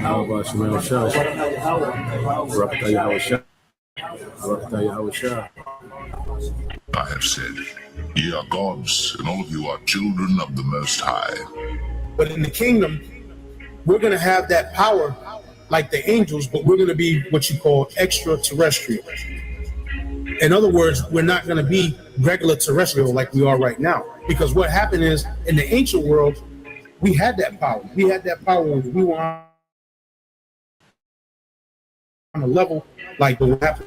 How about Shemel Shah? Barakatah Yahweh Shah. Barakatah Yahweh Shah. I have said, ye are gods, and all of you are children of the Most High. But in the kingdom, we're going to have that power like the angels, but we're going to be what you call extraterrestrial. In other words, we're not going to be regular terrestrial like we are right now. Because what happened is, in the ancient world, we had that power. We had that power when we were on a level like the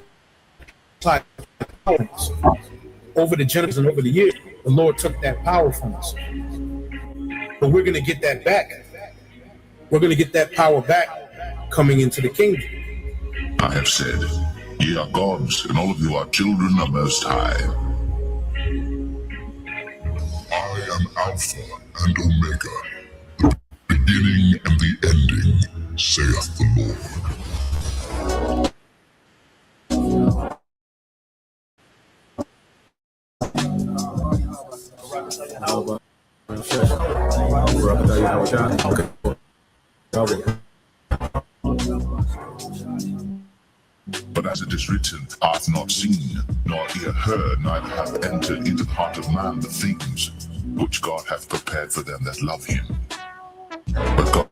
over the generations and over the years. The Lord took that power from us. But we're going to get that back. We're going to get that power back coming into the kingdom. I have said, ye are gods, and all of you are children of Most High. I am Alpha and Omega, the beginning and the ending, saith the Lord. How about Barakatah Yahweh Shah? Okay. But as it is written, I have not seen, nor ear heard, neither have entered into the heart of man the things which God hath prepared for them that love him. But God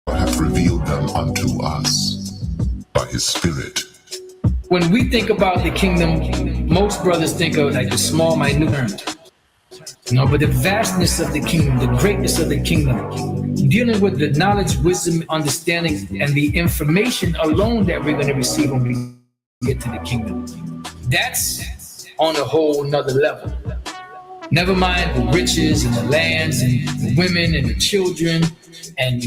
hath revealed them unto us by his Spirit. When we think about the kingdom, most brothers think of like the small, minute terms. No, but the vastness of the kingdom, the greatness of the kingdom, dealing with the knowledge, wisdom, understanding, and the information alone that we're going to receive when we get to the kingdom. That's on a whole nother level. Never mind the riches and the lands and the women and the children and,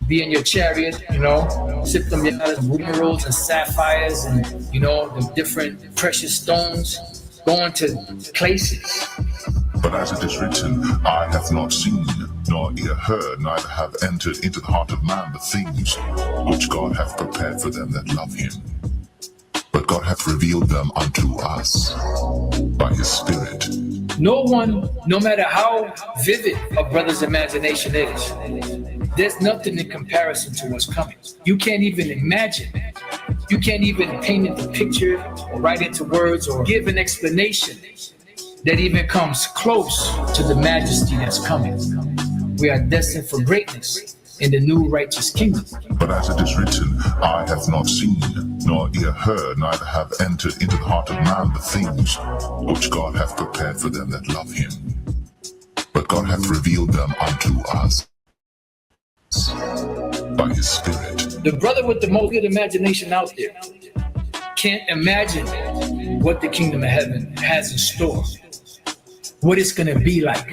be in your chariot, sip them emeralds and sapphires and, the different precious stones, going to places. But as it is written, eye hath not seen, nor ear heard, neither have entered into the heart of man the things which God hath prepared for them that love him. But God hath revealed them unto us by his Spirit. No one, no matter how vivid a brother's imagination is, there's nothing in comparison to what's coming. You can't even imagine. You can't even paint it a picture or write it into words or give an explanation that even comes close to the majesty that's coming. We are destined for greatness in the new righteous kingdom. But as it is written, eye hath not seen, nor ear heard, neither have entered into the heart of man the things which God hath prepared for them that love him. But God hath revealed them unto us by his Spirit. The brother with the most good imagination out there can't imagine what the kingdom of heaven has in store, what it's going to be like.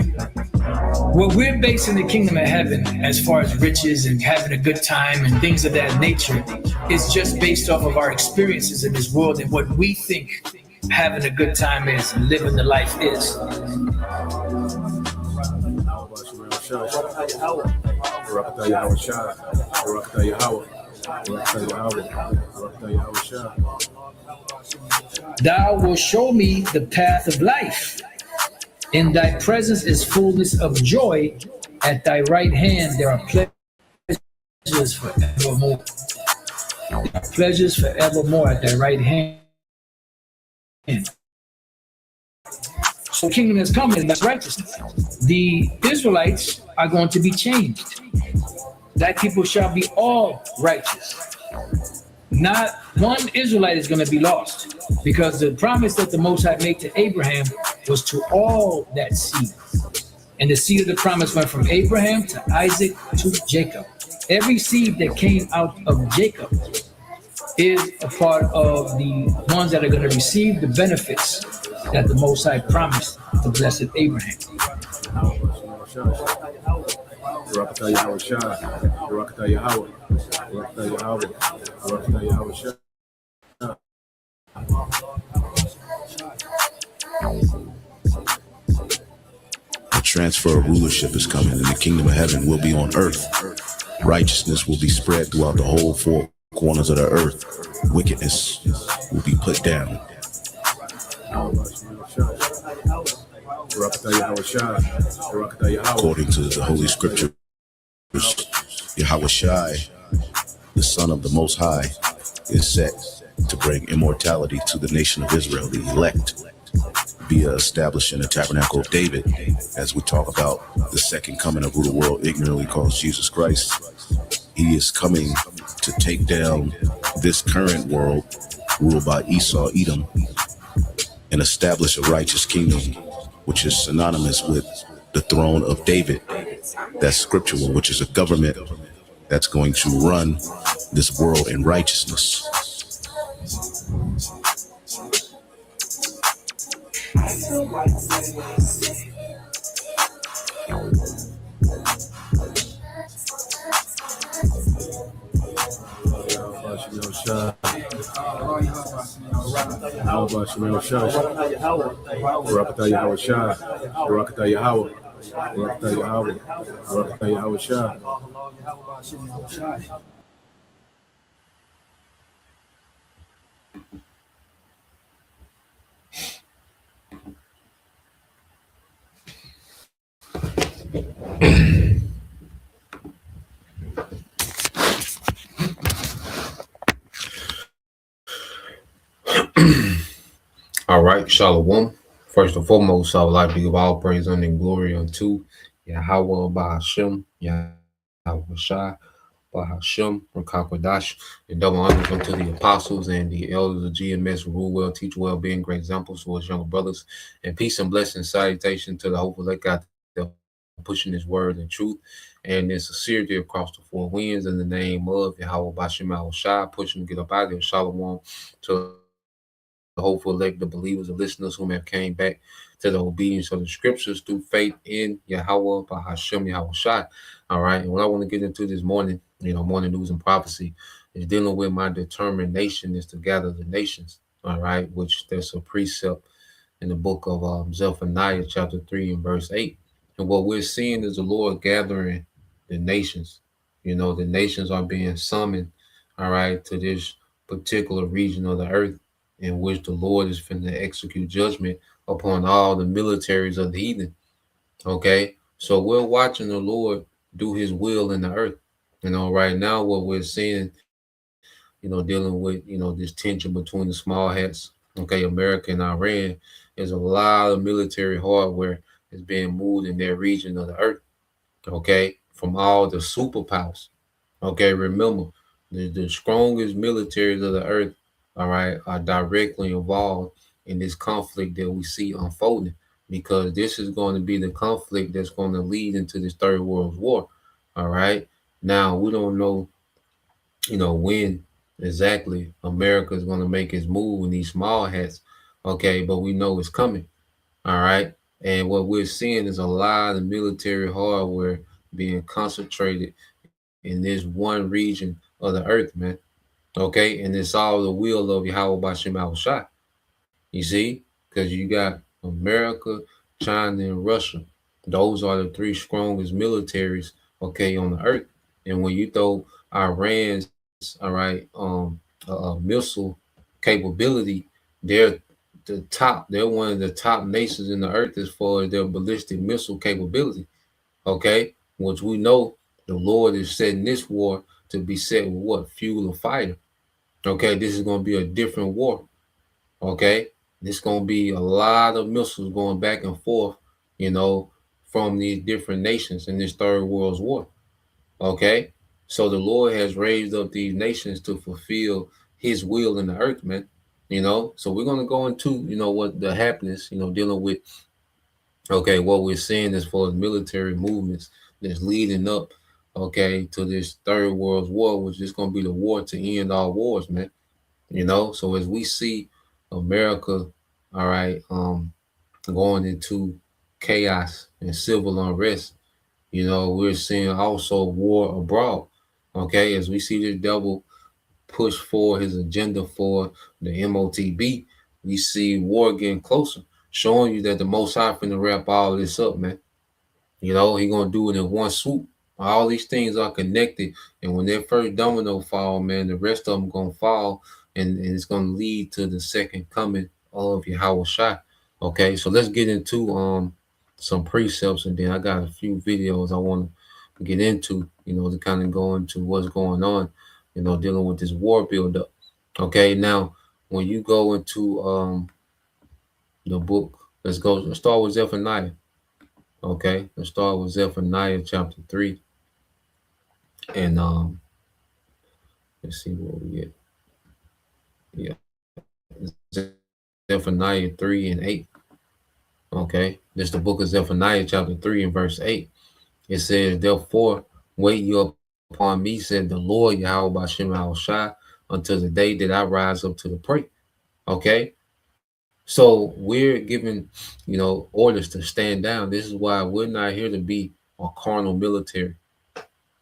What we're basing the kingdom of heaven as far as riches and having a good time and things of that nature is just based off of our experiences in this world and what we think having a good time is and living the life is. Barakatah Yahweh Shah. Barakatah Yahweh. Barakatah Yahweh. Barakatah Yahweh Shah. Thou wilt show me the path of life. In thy presence is fullness of joy. At thy right hand there are pleasures forevermore. Pleasures forevermore at thy right hand. So the kingdom is coming, and that's righteousness. The Israelites are going to be changed. Thy people shall be all righteous. Not one Israelite is going to be lost, because the promise that the Most High made to Abraham was to all that seed. And the seed of the promise went from Abraham to Isaac to Jacob. Every seed that came out of Jacob is a part of the ones that are going to receive the benefits that the Most High promised to blessed Abraham. Barakatah Yahweh Shah. Barakatah Yahweh. Barakatah Yahweh. Barakatah Yahweh Shah. The transfer of rulership is coming, and the kingdom of heaven will be on earth. Righteousness will be spread throughout the whole four corners of the earth. Wickedness will be put down. Barakatah Yahweh Shai. Barakatah Yahweh. According to the Holy Scriptures, Yahweh Shai, the Son of the Most High, is set to bring immortality to the nation of Israel, the elect, via establishing the tabernacle of David, as we talk about the second coming of who the world ignorantly calls Jesus Christ. He is coming to take down this current world ruled by Esau, Edom, and establish a righteous kingdom, which is synonymous with the throne of David. That's scriptural, which is a government that's going to run this world in righteousness. Barakatah Yahweh Shai. Barakatah Yahweh. Barakatah Yahweh. Barakatah Yahweh Shai. All right, Shalom. First and foremost, I would like to give all praise and glory unto Yahweh Bahashem, Yahweh Shai, Bahashem, Rakakwadash, and double honors unto the apostles and the elders of GMS who rule well, teach well, being great examples to us younger brothers, and peace and blessing, salutation to the hopeful that got pushing his word and truth and in sincerity across the four winds in the name of Yahweh Bahashem, Yahweh Shai, pushing to get up out of there. Shalom to the hopeful elect, the believers and listeners whom have came back to the obedience of the scriptures through faith in Yahweh Bahashem Yahweh Shai. All right. And what I want to get into this morning, morning news and prophecy, is dealing with my determination is to gather the nations. All right. Which there's a precept in the book of Zephaniah chapter 3 and verse 8. And what we're seeing is the Lord gathering the nations. The nations are being summoned, all right, to this particular region of the earth, in which the Lord is finna execute judgment upon all the militaries of the heathen. Okay, so we're watching the Lord do his will in the earth. Right now what we're seeing, dealing with, this tension between the small hats, okay, America and Iran, is a lot of military hardware is being moved in their region of the earth, okay, from all the superpowers. Okay, remember, the strongest militaries of the earth, all right, are directly involved in this conflict that we see unfolding, because this is going to be the conflict that's going to lead into this Third World War. All right. Now, we don't know, when exactly America is going to make its move in these small hats. Okay, but we know it's coming. All right. And what we're seeing is a lot of military hardware being concentrated in this one region of the earth, man. Okay, and it's all the will of Yahweh Bahashem Yahweh Shai. You see, because you got America, China, and Russia. Those are the three strongest militaries, okay, on the earth. And when you throw Iran's, all right, missile capability, they're the top. They're one of the top nations in the earth as far as their ballistic missile capability. Okay, which we know the Lord is setting this war to be set with what? Fuel of fire. Okay, this is going to be a different war. Okay, this is going to be a lot of missiles going back and forth, from these different nations in this Third World War. Okay, so the Lord has raised up these nations to fulfill his will in the earth, man. So we're going to go into, what the happiness, dealing with, okay, what we're seeing as far as military movements that's leading up, okay, to this Third World War, which is going to be the war to end all wars, man. So as we see America, all right, going into chaos and civil unrest, we're seeing also war abroad. Okay, as we see this devil push for his agenda for the MOTB, we see war getting closer, showing you that the Most High finna wrap all this up, man. He gonna do it in one swoop. All these things are connected, and when that first domino fall, man, the rest of them gonna fall, and it's gonna lead to the second coming of Yahweh Shai. Okay, so let's get into some precepts, and then I got a few videos I want to get into, to kind of go into what's going on, dealing with this war buildup. Okay, now when you go into the book, let's start with Zephaniah. Okay, let's start with Zephaniah chapter 3, and let's see what we get. Yeah, Zephaniah 3 and 8. Okay, this is the book of Zephaniah chapter 3 and verse 8. It says, "Therefore wait you upon me," said the Lord Yahweh Bashem Shai, "until the day that I rise up to the prey." Okay, so we're given, orders to stand down. This is why we're not here to be a carnal military.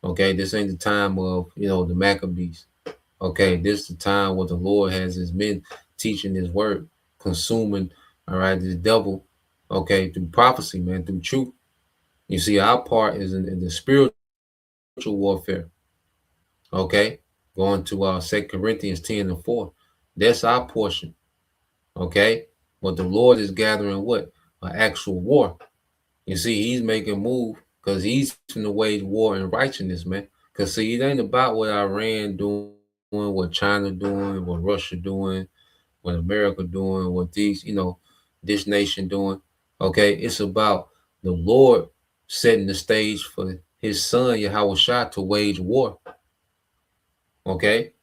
Okay, this ain't the time of, the Maccabees. Okay, this is the time where the Lord has his men teaching his word, consuming, all right, this devil, okay, through prophecy, man, through truth. You see, our part is in the spiritual warfare. Okay, going to 2 Corinthians 10 and 4. That's our portion. Okay, but the Lord is gathering what? An actual war. You see, he's making a move because he's in the wage war in righteousness, man. Because see, it ain't about what Iran doing, what China doing, what Russia doing, what America doing, what these, this nation doing. Okay, it's about the Lord setting the stage for his son Yahweh Shai to wage war. Okay,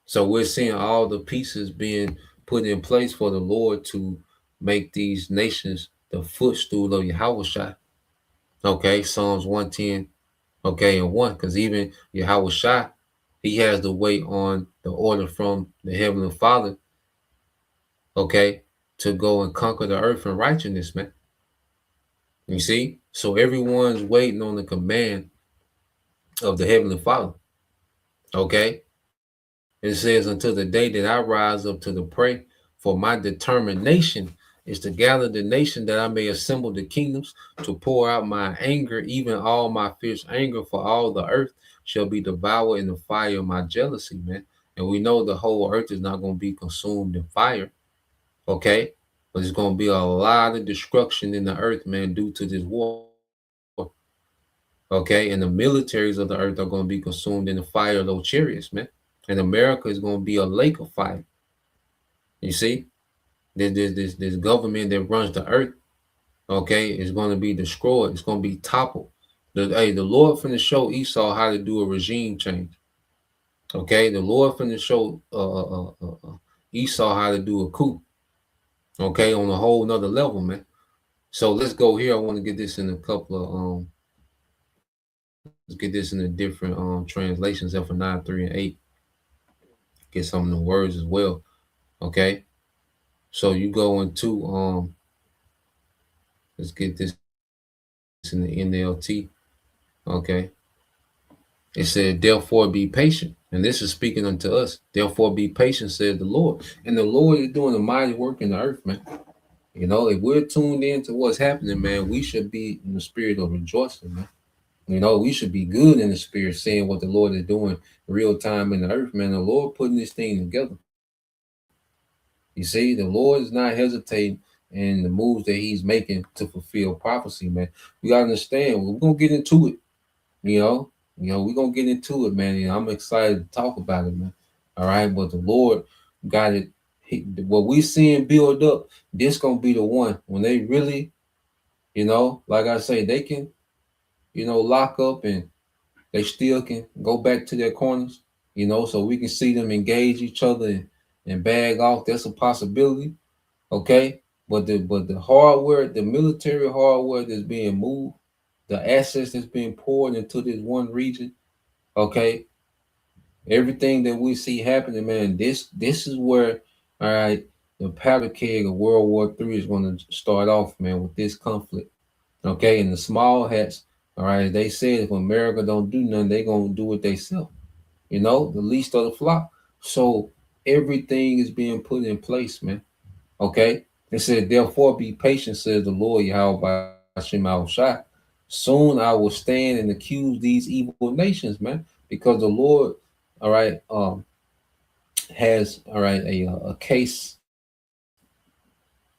so we're seeing all the pieces being put in place for the Lord to make these nations the footstool of Yahweh Shai. Okay, Psalms 110, okay, and 1, because even Yahweh Shai, he has the weight on the order from the Heavenly Father, okay, to go and conquer the earth in righteousness, man. You see? So everyone's waiting on the command of the Heavenly Father, okay? It says, "Until the day that I rise up to the prey, for my determination is to gather the nation that I may assemble the kingdoms, to pour out my anger, even all my fierce anger, for all the earth shall be devoured in the fire of my jealousy," man. And we know the whole earth is not going to be consumed in fire, okay? But there's going to be a lot of destruction in the earth, man, due to this war. Okay, and the militaries of the earth are going to be consumed in the fire of those chariots, man. And America is going to be a lake of fire. You see, this government that runs the earth, okay, is going to be destroyed. It's going to be toppled. The Lord finna show Esau how to do a regime change. Okay, the Lord finna show Esau how to do a coup. Okay, on a whole nother level, man. So let's go here. I want to get this in a couple of let's get this in a different translations, Zephaniah 3 and 8. Get some of the words as well. Okay. So you go into let's get this in the NLT. Okay. It said, "Therefore be patient." And this is speaking unto us. "Therefore be patient," said the Lord. And the Lord is doing a mighty work in the earth, man. If we're tuned into what's happening, man, we should be in the spirit of rejoicing, man. We should be good in the spirit, seeing what the Lord is doing real time in the earth, man. The Lord putting this thing together. You see, the Lord is not hesitating in the moves that he's making to fulfill prophecy, man. We got to understand, we're going to get into it, we're going to get into it, man. I'm excited to talk about it, man. All right, but the Lord got it. What we seeing build up, this going to be the one when they really, like I say, they can, lock up and they still can go back to their corners, so we can see them engage each other and bag off. That's a possibility. Okay. But the hardware, the military hardware that's being moved, the assets that's being poured into this one region, okay, everything that we see happening, man, this is where, all right, the powder keg of World War III is going to start off, man, with this conflict. Okay, and the small hats, all right, they said if America don't do nothing, they going to do it themselves. The least of the flock. So everything is being put in place, man. Okay. It said, "Therefore be patient," says the Lord Yahweh Bashem Shai. "Soon I will stand and accuse these evil nations," man, because the Lord, all right, has, all right, a case,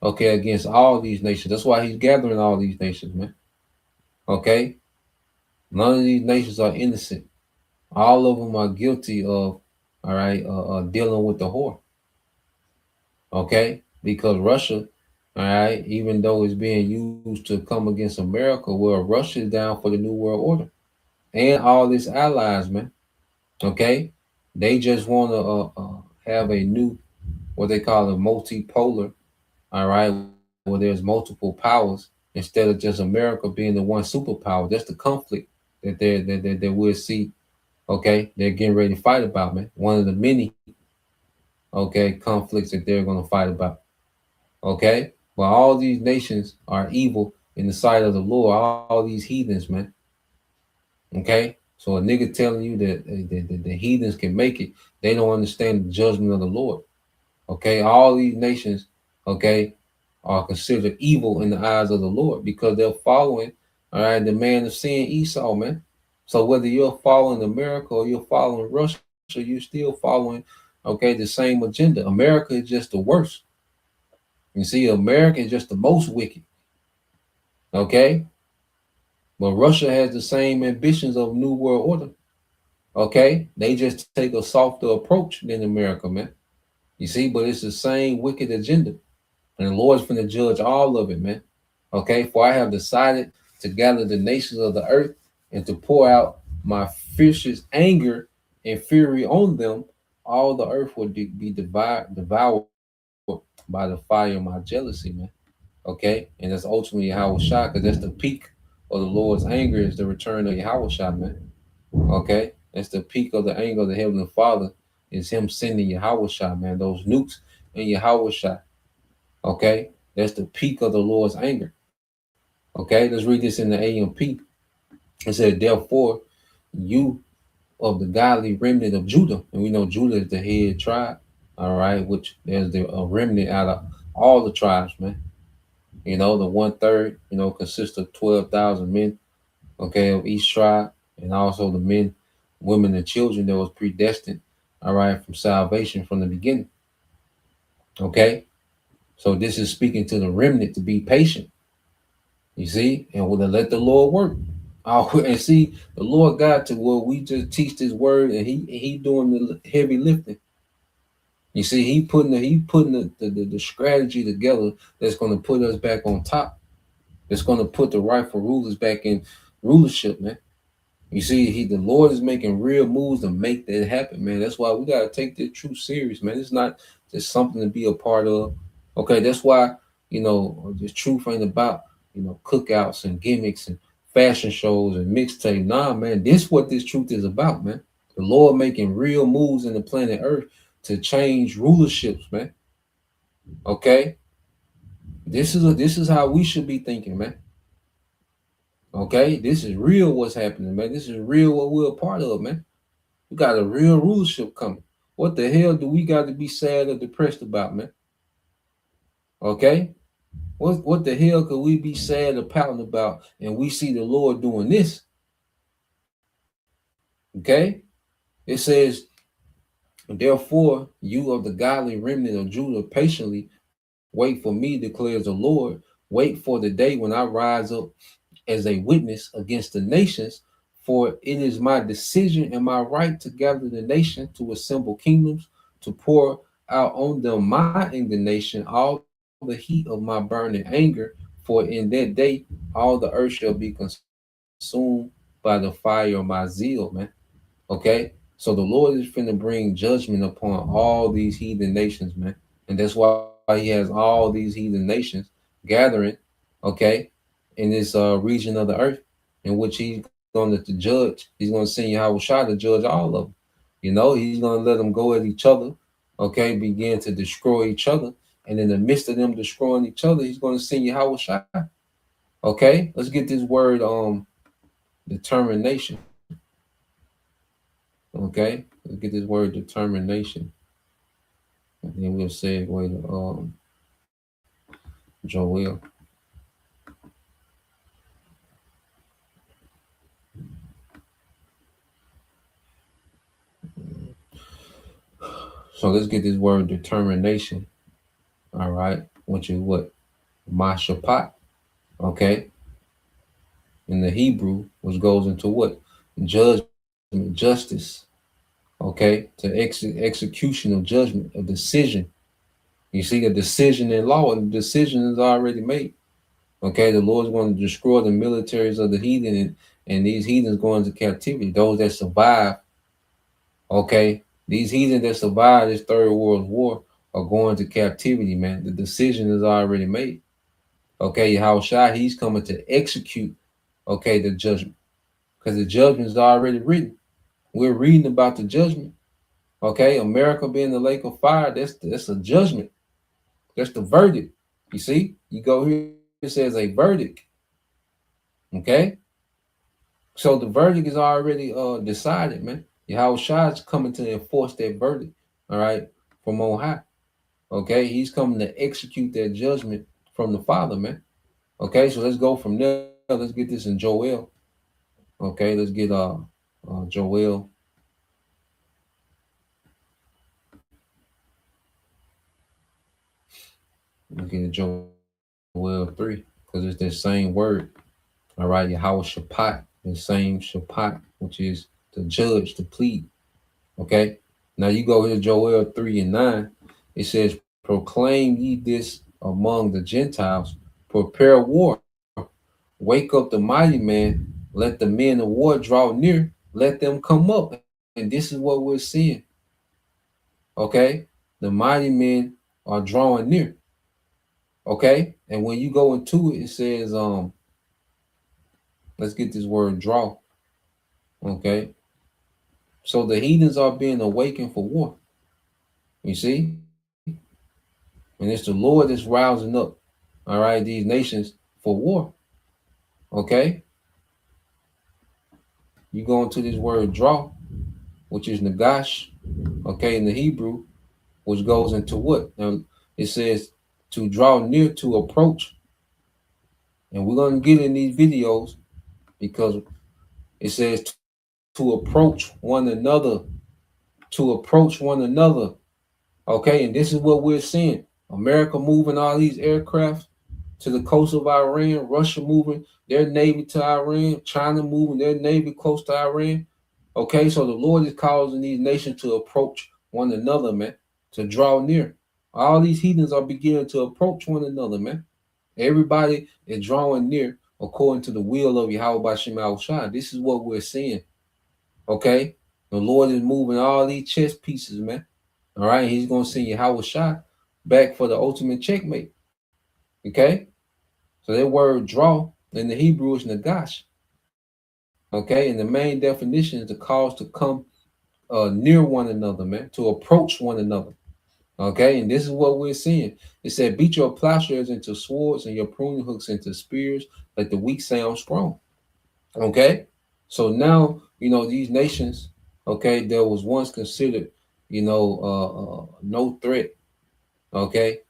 okay, against all these nations. That's why he's gathering all these nations, man. Okay? None of these nations are innocent. All of them are guilty of, all right, dealing with the whore. Okay? Because Russia, all right, even though it's being used to come against America, well, Russia is down for the New World Order and all its allies, man. Okay? They just want to have a new, what they call a multipolar, all right, where there's multiple powers instead of just America being the one superpower. That's the conflict that we'll see. Okay, they're getting ready to fight about, man. One of the many, okay, conflicts that they're going to fight about. Okay, but all these nations are evil in the sight of the Lord. All these heathens, man. Okay, so a nigga telling you that the heathens can make it, they don't understand the judgment of the Lord. Okay, all these nations, okay, are considered evil in the eyes of the Lord because they're following, all right, the man of sin, Esau, man. So whether you're following America or you're following Russia, you're still following, okay, the same agenda. America is just the worst. You see, America is just the most wicked. Okay, but Russia has the same ambitions of New World Order. Okay, they just take a softer approach than America, man. You see, but it's the same wicked agenda. And the Lord's finna judge all of it, man. Okay, for I have decided to gather the nations of the earth and to pour out my fiercest anger and fury on them. All the earth will be devoured by the fire of my jealousy, man. Okay, and that's ultimately Yahweh, because that's the peak of the Lord's anger is the return of Yahweh, man. Okay, that's the peak of the anger of the Heavenly Father is Him sending Yahweh, man. Those nukes and Yahweh. Okay, that's the peak of the Lord's anger. Okay, let's read this in the AMP. It said, therefore, you of the godly remnant of Judah, and we know Judah is the head tribe, all right, which there's the remnant out of all the tribes, man. You know, the 1/3, you know, consists of 12,000 men, okay, of each tribe, and also the men, women, and children that was predestined, all right, from salvation from the beginning. Okay, so this is speaking to the remnant to be patient. You see, and we'll let the Lord work. And see, the Lord God to where we just teach this word, and He doing the heavy lifting. You see, He putting the strategy together that's going to put us back on top. That's going to put the rightful rulers back in rulership, man. You see, the Lord is making real moves to make that happen, man. That's why we got to take this truth serious, man. It's not just something to be a part of. Okay, that's why, you know, this truth ain't about, you know, cookouts and gimmicks and fashion shows and mixtape. Nah, man, this what this truth is about, man. The Lord making real moves in the planet Earth to change rulerships, man. Okay, this is how we should be thinking, man. Okay, this is real what's happening, man. This is real what we're a part of, man. We got a real rulership coming. What the hell do we got to be sad or depressed about, man? Okay, what the hell could we be sad or pouting about, and we see the Lord doing this? Okay, it says, therefore, you of the godly remnant of Judah patiently wait for me, declares the Lord. Wait for the day when I rise up as a witness against the nations, for it is my decision and my right to gather the nation, to assemble kingdoms, to pour out on them my indignation, all the heat of my burning anger. For in that day all the earth shall be consumed by the fire of my zeal, man. Okay, so the Lord is finna bring judgment upon all these heathen nations, man, and that's why He has all these heathen nations gathering, okay, in this region of the earth, in which He's going to judge. He's going to send Yahweh to judge all of them. You know, He's going to let them go at each other, okay, begin to destroy each other, and in the midst of them destroying each other, He's going to send Yahweh. Okay, let's get this word determination. Okay, let's get this word determination, and then we'll segue to Joel. So let's get this word determination. All right, which is what? Mashapat, okay, in the Hebrew, which goes into what? Judgment, justice, okay, to execution of judgment, a decision. You see, a decision in law, and the decision is already made. Okay, the Lord's going to destroy the militaries of the heathen, and these heathens go into captivity. Those that survive, okay, these heathens that survive this third world war are going to captivity, man. The decision is already made. Okay, Yahushua, he's coming to execute, okay, the judgment. Because the judgment is already written. We're reading about the judgment. Okay, America being the lake of fire, that's a judgment. That's the verdict. You see, you go here, it says a verdict. Okay, so the verdict is already decided, man. Yahushua is coming to enforce that verdict. All right, from on high. Okay, he's coming to execute that judgment from the Father, man. Okay, so let's go from there. Let's get this in Joel. Okay, let's get Joel. Let's get Joel 3, because it's the same word. All right, Yahweh Shaphat, the same Shaphat, which is to judge, to plead. Okay, now you go here, Joel 3 and 9. It says, proclaim ye this among the Gentiles, prepare war, wake up the mighty man, let the men of war draw near, let them come up. And this is what we're seeing. Okay, the mighty men are drawing near. Okay, and when you go into it, it says, let's get this word draw. Okay, so the heathens are being awakened for war. You see, and it's the Lord that's rousing up, all right, these nations for war. Okay, you go into this word draw, which is nagash, okay, in the Hebrew, which goes into what? Now, it says to draw near, to approach. And we're going to get in these videos because it says to approach one another, to approach one another. Okay, and this is what we're seeing. America moving all these aircraft to the coast of Iran, Russia moving their navy to Iran, China moving their navy close to Iran. Okay, so the Lord is causing these nations to approach one another, man, to draw near. All these heathens are beginning to approach one another, man. Everybody is drawing near according to the will of Yahweh Bashim Al-Shah. This is what we're seeing. Okay, the Lord is moving all these chess pieces, man. All right, he's going to send Yahweh Shah back for the ultimate checkmate. Okay, so that word draw in the Hebrew is nagash. Okay, and the main definition is the cause to come near one another, man, to approach one another. Okay, and this is what we're seeing. It said, beat your plowshares into swords and your pruning hooks into spears, let the weak sound strong. Okay, so now, you know, these nations, okay, that was once considered, you know, no threat, okay,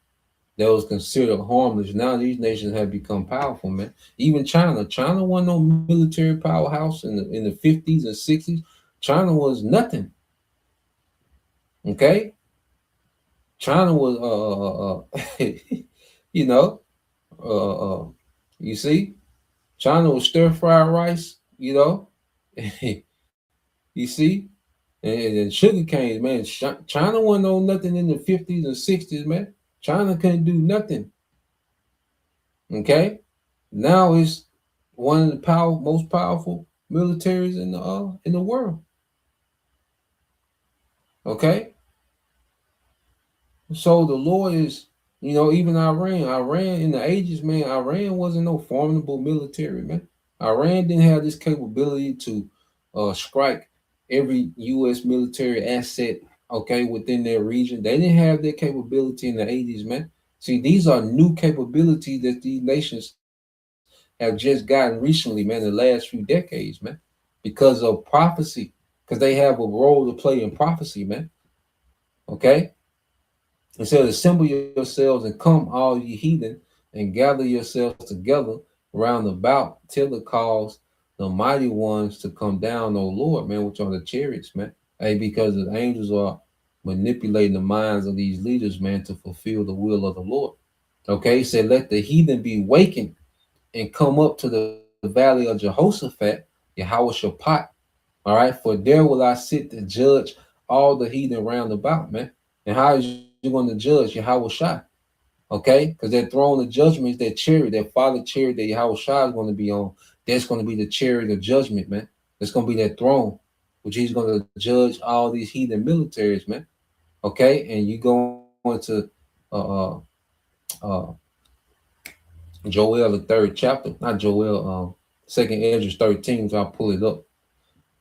that was considered harmless. Now these nations have become powerful, man. Even China wasn't no military powerhouse in the 50s and 60s. China was nothing. Okay, China was you know, you see, China was stir-fried rice, you know. You see, and sugar canes, man. China wasn't on nothing in the 50s and 60s, man. China couldn't do nothing. Okay, now it's one of the most powerful militaries in the world. Okay, so the Lord is, you know, even Iran in the ages, man. Iran wasn't no formidable military, man. Iran didn't have this capability to strike every U.S. military asset, okay, within their region. They didn't have that capability in the 80s, man. See, these are new capabilities that these nations have just gotten recently, man, in the last few decades, man, because of prophecy, because they have a role to play in prophecy, man. Okay? It says, assemble yourselves and come, all ye heathen, and gather yourselves together round about till it calls the mighty ones to come down, O Lord, man, which are the chariots, man. Hey, because the angels are manipulating the minds of these leaders, man, to fulfill the will of the Lord. Okay, he said, let the heathen be wakened and come up to the valley of Jehoshaphat, Yahweh Shaphat. All right, for there will I sit to judge all the heathen round about, man. And how is you going to judge Yahweh Shai? Okay, because that throne of judgment is that chariot, that father chariot that Yahweh Shai is going to be on. That's going to be the chariot of judgment, man. It's going to be that throne, which he's going to judge all these heathen militaries, man. Okay, and you go into uh, uh, Joel, the third chapter, not Joel, second Ezra 13, so I'll pull it up.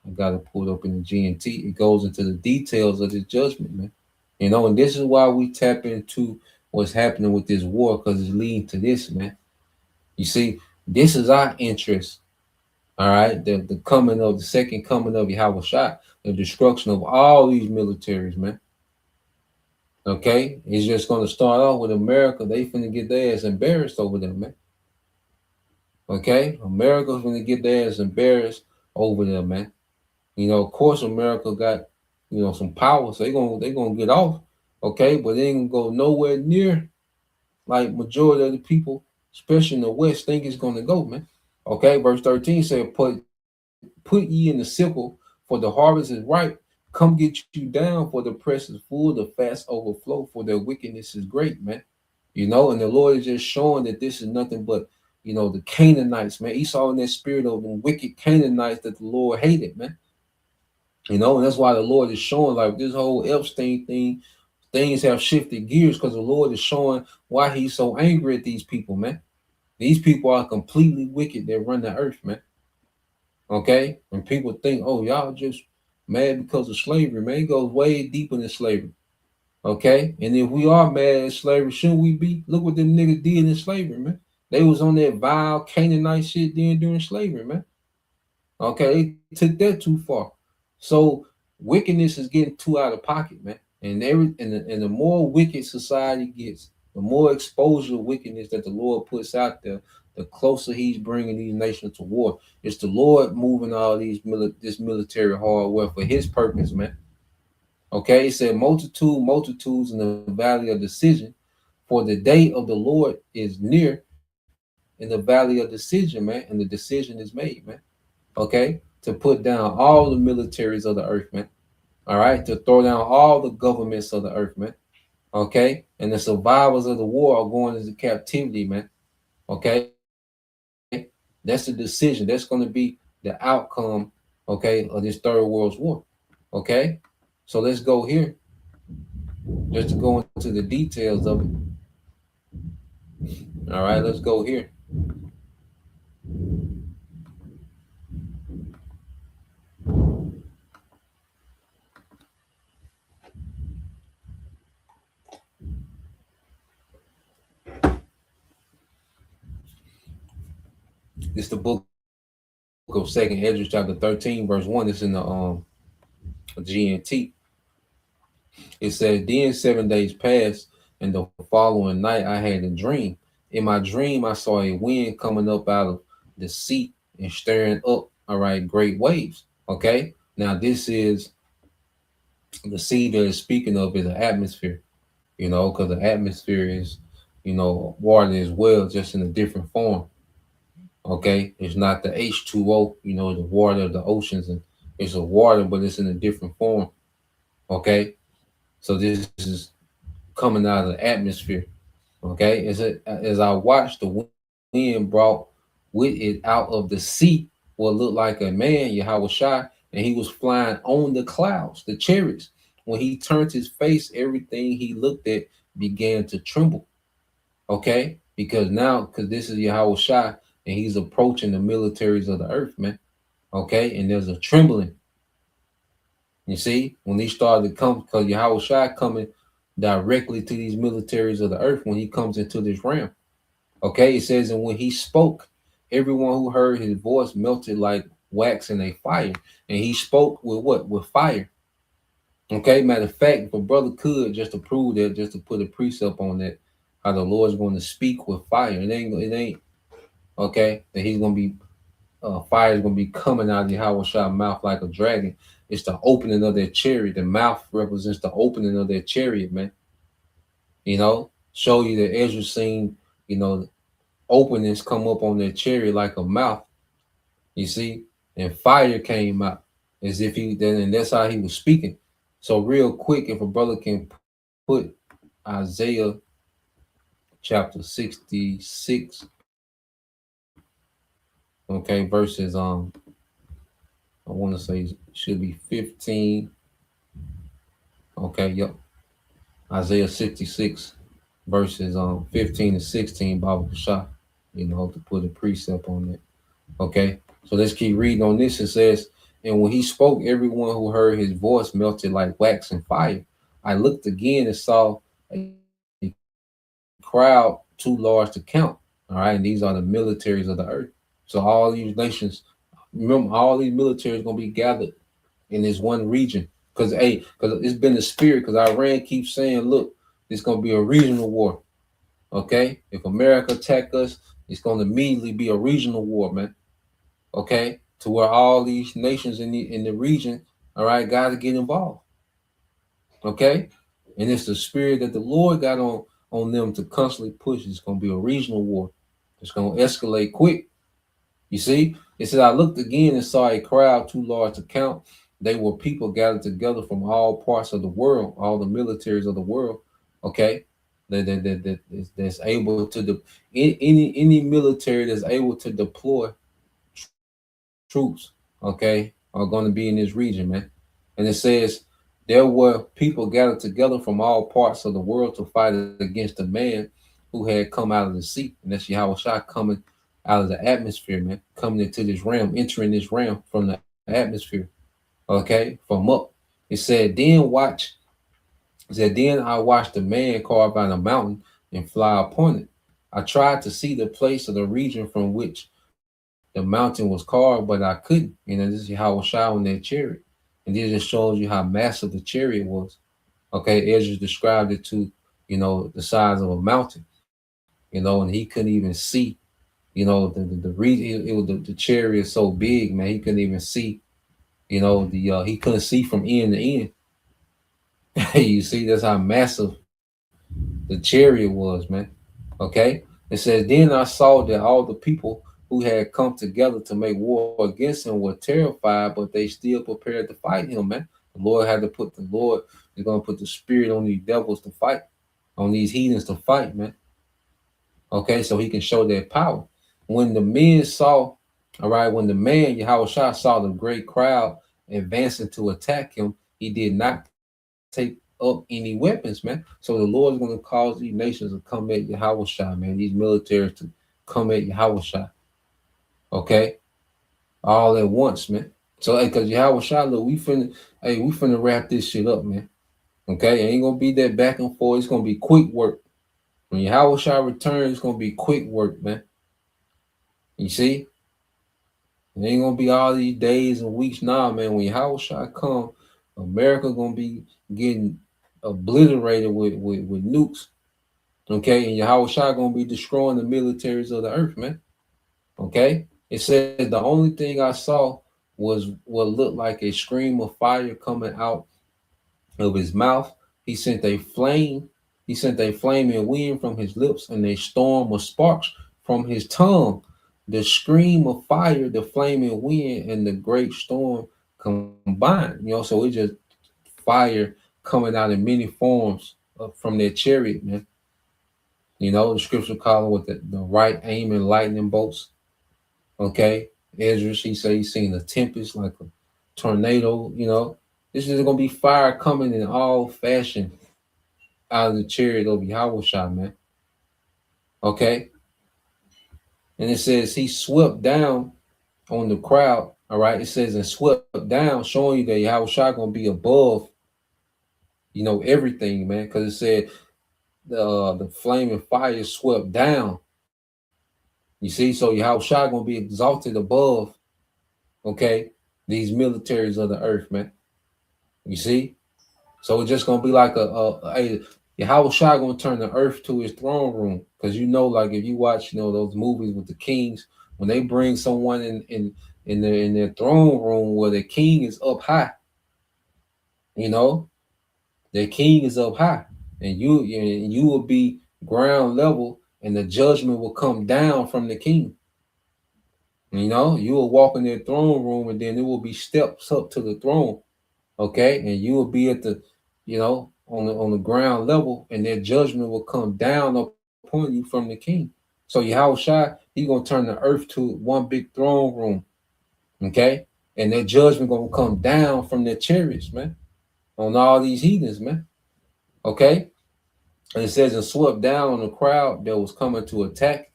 I got it pulled up in the GNT. It goes into the details of this judgment, man. You know, and this is why we tap into what's happening with this war, because it's leading to this, man. You see, this is our interest. All right, the coming of the second coming of Yahweh Shai, the destruction of all these militaries, man. Okay, it's just going to start off with America. They finna get their ass embarrassed over them, man. Okay, America's gonna get their ass embarrassed over them, man. You know, of course, America got some power, so they gonna get off. Okay, but they ain't gonna go nowhere near like majority of the people, especially in the West, think it's gonna go, man. Okay, verse 13 said, Put ye in the sickle, for the harvest is ripe. Come get you down, for the press is full, the fast overflow, for their wickedness is great, man. You know, and the Lord is just showing that this is nothing but, the Canaanites, man. Esau in that spirit of the wicked Canaanites that the Lord hated, man. You know, and that's why the Lord is showing, like, this whole Epstein thing, things have shifted gears because the Lord is showing why he's so angry at these people, man. These people are completely wicked that run the earth, man. Okay? And people think, oh, y'all just mad because of slavery, man. It goes way deeper than slavery. Okay? And if we are mad at slavery, shouldn't we be? Look what them niggas did in slavery, man. They was on that vile Canaanite shit then during slavery, man. Okay? They took that too far. So wickedness is getting too out of pocket, man. And the more wicked society gets, the more exposure of wickedness that the Lord puts out there, the closer he's bringing these nations to war. It's the Lord moving all this military hardware for his purpose, man. Okay, it said multitudes in the valley of decision, for the day of the Lord is near in the valley of decision, man, and the decision is made, man. Okay, to put down all the militaries of the earth, man. All right, to throw down all the governments of the earth, man. Okay, and the survivors of the war are going into captivity, man. Okay, that's the decision. That's going to be the outcome, okay, of this third world war. Okay, so let's go here, just to go into the details of it. All right, let's go here. It's the book of Second Ezra, chapter 13, verse 1. It's in the GNT. It says, then 7 days passed, and the following night I had a dream. In my dream, I saw a wind coming up out of the sea and stirring up, all right, great waves. Okay, now this is the sea that is speaking of is an atmosphere, because the atmosphere is, water as well, just in a different form. Okay, it's not the H2O, the water of the oceans, and it's a water, but it's in a different form. Okay, so this is coming out of the atmosphere. Okay, as I watched, the wind brought with it out of the sea what looked like a man, Yahweh Shai, and he was flying on the clouds, the chariots. When he turned his face, everything he looked at began to tremble. Okay, because this is Yahweh Shai, and he's approaching the militaries of the earth, man. Okay, and there's a trembling. You see, when he started to come, because Yahweh Shai coming directly to these militaries of the earth when he comes into this realm. Okay, it says, and when he spoke, everyone who heard his voice melted like wax in a fire. And he spoke with what? With fire. Okay, matter of fact, if a brother could, just to prove that, just to put a precept on that, how the Lord's going to speak with fire. It ain't okay, that he's going to be, fire is going to be coming out of Yahweh Shai's mouth like a dragon. It's the opening of their chariot. The mouth represents the opening of their chariot, man. show you that Ezra seen, you know, openings come up on their chariot like a mouth, you see, and fire came out as if he then, and that's how he was speaking. So real quick, if a brother can put Isaiah chapter 66, okay, verses I want to say should be 15. Okay, yep. Isaiah 66 verses 15 to 16, Baba Kashah, you know, to put a precept on it. Okay, so let's keep reading on this. It says, and when he spoke, everyone who heard his voice melted like wax and fire. I looked again and saw a crowd too large to count. All right, and these are the militaries of the earth. So all these nations, remember, all these militaries gonna be gathered in this one region. Because it's been the spirit. Because Iran keeps saying, look, it's gonna be a regional war. Okay, if America attack us, it's gonna immediately be a regional war, man. Okay, to where all these nations in the region, all right, got to get involved. Okay, and it's the spirit that the Lord got on them to constantly push. It's gonna be a regional war. It's gonna escalate quick. You see, it said, I looked again and saw a crowd too large to count. They were people gathered together from all parts of the world, all the militaries of the world. Okay, that's able to any military that's able to deploy troops, okay, are going to be in this region, man. And it says there were people gathered together from all parts of the world to fight against the man who had come out of the sea. And that's Yahweh Shai coming out of the atmosphere, man, coming into this realm, entering this realm from the atmosphere, okay, from up. It said, then I watched the man carve out a mountain and fly upon it. I tried to see the place of the region from which the mountain was carved, but I couldn't. You know, this is how it was shot on that chariot. And this just shows you how massive the chariot was. Okay, Ezra described it to, you know, the size of a mountain, you know, and he couldn't even see, you know, the region. It was the chariot so big, man, he couldn't even see, you know, he couldn't see from end to end. You see, that's how massive the chariot was, man. Okay, it says, then I saw that all the people who had come together to make war against him were terrified, but they still prepared to fight him, man. The Lord is going to put the spirit on these devils to fight, on these heathens to fight, man. Okay, so he can show their power. When the men saw, all right, when the man, Yahweh Shah, saw the great crowd advancing to attack him, he did not take up any weapons, man. So the Lord is going to cause these nations to come at Yahweh Shah, man. These militaries to come at Yahweh Shah. Okay, all at once, man. So, because Yahweh Shah, look, we finna wrap this shit up, man. Okay, it ain't gonna be that back and forth. It's gonna be quick work. When Yahweh Shah returns, it's gonna be quick work, man. You see, it ain't gonna be all these days and weeks. Nah, man. When Yahweh Shah come, America gonna be getting obliterated with nukes. Okay, and Yahweh Shah gonna be destroying the militaries of the earth, man. Okay. It said the only thing I saw was what looked like a scream of fire coming out of his mouth. He sent a flaming wind from his lips and a storm of sparks from his tongue. The scream of fire, the flaming wind, and the great storm combined. You know, so it's just fire coming out in many forms from their chariot, man. You know, the scripture call it with the right aim and lightning bolts. Okay, Ezra, he said he's seen a tempest like a tornado. You know, this is gonna be fire coming in all fashion out of the chariot of Yahweh Shah, man. Okay, and it says he swept down on the crowd. All right, it says and swept down, showing you that Yahweh Shah gonna be above, you know, everything, man. Because it said the flaming fire swept down. You see, so Yahweh Shah gonna be exalted above, okay, these militaries of the earth, man. You see, so it's just gonna be like a Yahweh Shah gonna turn the earth to his throne room, because you know, like if you watch, you know, those movies with the kings, when they bring someone in their throne room where the king is up high, you know, the king is up high, and you will be ground level, and the judgment will come down from the king. You know, you will walk in their throne room, and then there will be steps up to the throne. Okay, and you will be at the, you know, on the ground level, and their judgment will come down upon you from the king. So Yahweh Shai, he gonna turn the earth to one big throne room. Okay, and their judgment gonna come down from their chariots, man, on all these heathens, man. Okay, and it says, and swept down on the crowd that was coming to attack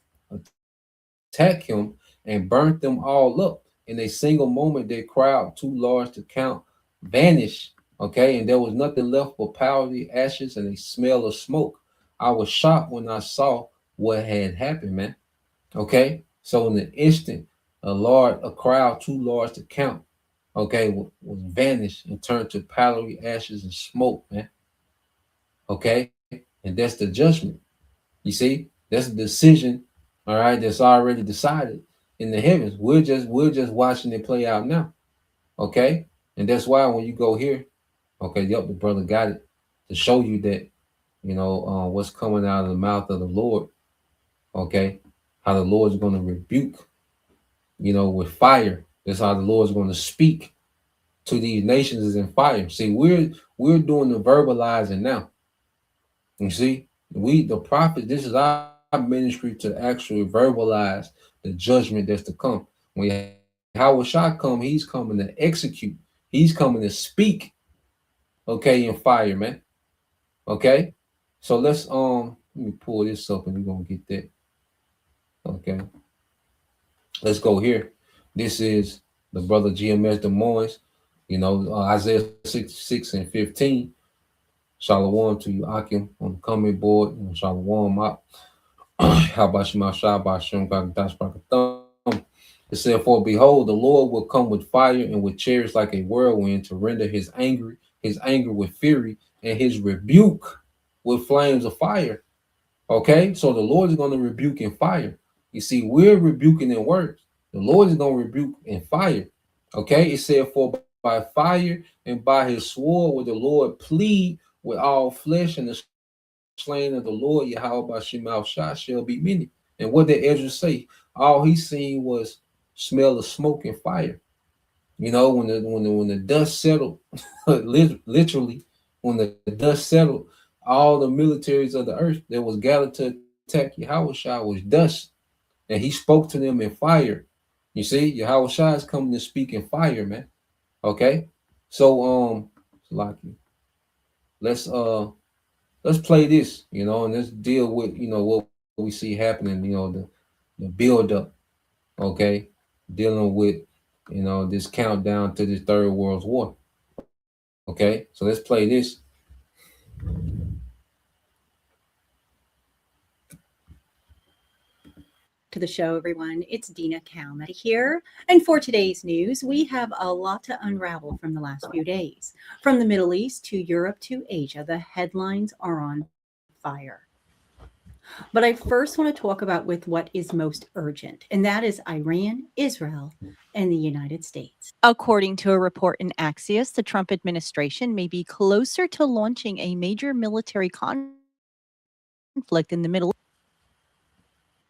him, and burnt them all up. In a single moment, their crowd, too large to count, vanished. Okay, and there was nothing left but powdery ashes and a smell of smoke. I was shocked when I saw what had happened, man. Okay, so in the instant, a crowd too large to count, okay, was vanished and turned to powdery ashes and smoke, man. Okay, and that's the judgment. You see, that's a decision, all right, that's already decided in the heavens. We're just watching it play out now. Okay, and that's why when you go here, okay, yep, the brother got it to show you that, you know, what's coming out of the mouth of the Lord. Okay, how the Lord's going to rebuke, you know, with fire. That's how the Lord's going to speak to these nations is in fire. See, we're doing the verbalizing now. You see, the prophet, this is our ministry to actually verbalize the judgment that's to come. When Yahweh Shai come, he's coming to execute. He's coming to speak, okay, in fire, man. Okay, so let's let me pull this up and we're gonna get that. Okay, let's go here. This is the brother GMS Des Moines, you know, Isaiah 66 and 15. Shalom to you, Akim, on the comment board. And shalom up. How about you, It said, for behold, the Lord will come with fire and with chariots like a whirlwind to render his anger with fury, and his rebuke with flames of fire. Okay, so the Lord is going to rebuke in fire. You see, we're rebuking in words. The Lord is going to rebuke in fire. Okay, it said, for by fire and by his sword will the Lord plead with all flesh, and the slain of the Lord Yahweh Bashim Shah shall be many. And what did Ezra say? All he seen was smell of smoke and fire. You know, when the dust settled, literally, when the dust settled, all the militaries of the earth that was gathered to attack Yahweh Shah was dust, and he spoke to them in fire. You see, Yahweh Shah is coming to speak in fire, man. Okay, so let's play this, you know, and let's deal with, you know, what we see happening, you know, the build up, okay, dealing with, you know, this countdown to the Third World War. Okay, so let's play this. To the show, everyone. It's Dina Kalmety here. And for today's news, we have a lot to unravel from the last few days. From the Middle East to Europe to Asia, the headlines are on fire. But I first want to talk about with what is most urgent, and that is Iran, Israel, and the United States. According to a report in Axios, the Trump administration may be closer to launching a major military conflict in the Middle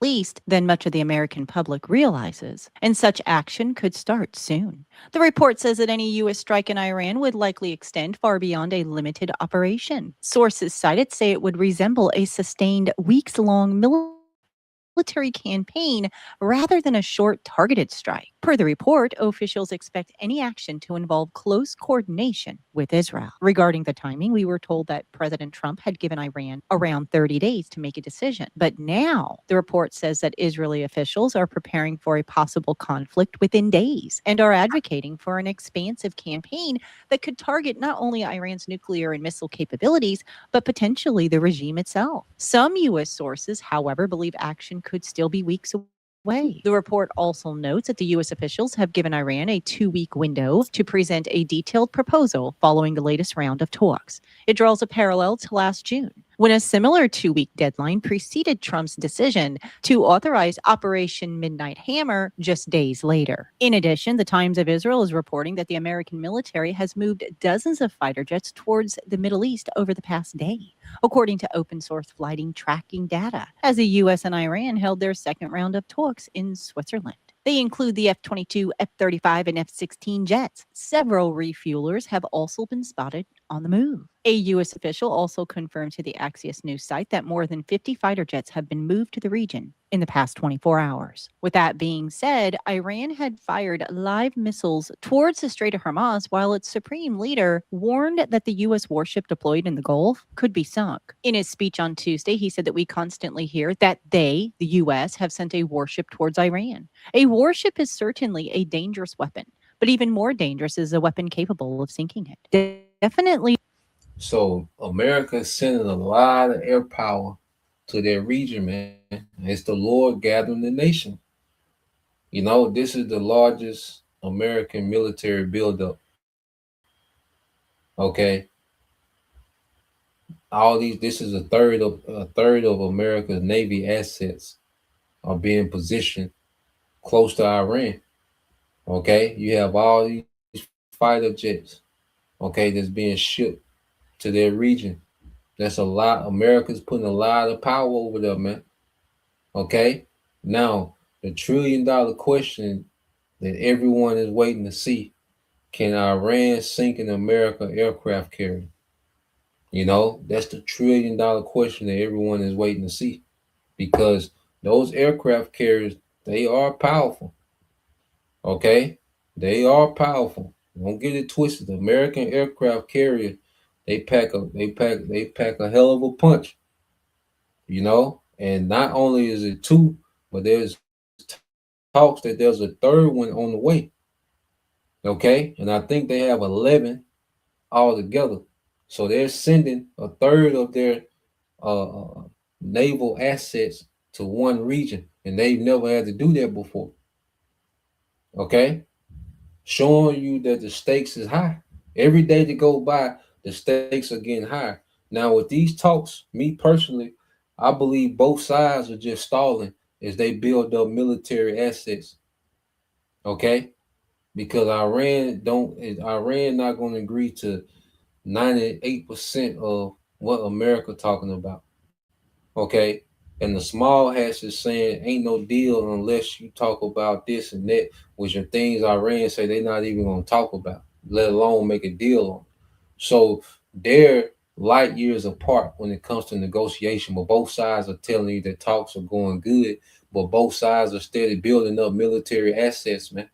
East than much of the American public realizes, and such action could start soon. The report says that any U.S. strike in Iran would likely extend far beyond a limited operation. Sources cited say it would resemble a sustained weeks-long military campaign rather than a short targeted strike. Per the report, officials expect any action to involve close coordination with Israel. Regarding the timing, we were told that President Trump had given Iran around 30 days to make a decision. But now the report says that Israeli officials are preparing for a possible conflict within days and are advocating for an expansive campaign that could target not only Iran's nuclear and missile capabilities, but potentially the regime itself. Some U.S. sources, however, believe action could still be weeks away. The report also notes that the U.S. officials have given Iran a 2-week window to present a detailed proposal following the latest round of talks. It draws a parallel to last June, when a similar 2-week deadline preceded Trump's decision to authorize Operation Midnight Hammer just days later. In addition, the Times of Israel is reporting that the American military has moved dozens of fighter jets towards the Middle East over the past day, according to open source flighting tracking data, as the U.S. and Iran held their second round of talks in Switzerland. They include the F-22, F-35, and F-16 jets. Several refuelers have also been spotted on the move. A U.S. official also confirmed to the Axios news site that more than 50 fighter jets have been moved to the region in the past 24 hours. With that being said, Iran had fired live missiles towards the Strait of Hormuz while its supreme leader warned that the U.S. warship deployed in the Gulf could be sunk. In his speech on Tuesday, he said that we constantly hear that they, the U.S., have sent a warship towards Iran. A warship is certainly a dangerous weapon, but even more dangerous is a weapon capable of sinking it. Definitely. So America is sending a lot of air power to their region, man. It's the Lord gathering the nation. You know, this is the largest American military buildup. Okay. This is a third of America's Navy assets are being positioned close to Iran. Okay. You have all these fighter jets, okay, that's being shipped to their region. That's a lot. America's putting a lot of power over there, man. Okay. Now, the $1 trillion question that everyone is waiting to see: can Iran sink an American aircraft carrier? You know, that's the $1 trillion question that everyone is waiting to see, because those aircraft carriers, they are powerful. Okay, they are powerful. Don't get it twisted. The American aircraft carrier, they pack a hell of a punch. You know, and not only is it two, but there's talks that there's a third one on the way. Okay, and I think they have 11 altogether. So they're sending a third of their naval assets to one region, and they've never had to do that before. Okay, showing you that the stakes is high. Every day that go by, the stakes are getting higher. Now with these talks, me personally, I believe both sides are just stalling as they build up military assets. Okay, because Iran not going to agree to 98% of what America talking about. Okay, and the small hats is saying ain't no deal unless you talk about this and that, which are things Iran say they're not even going to talk about, let alone make a deal on. So they're light years apart when it comes to negotiation, but both sides are telling you that talks are going good, but both sides are steady building up military assets, man.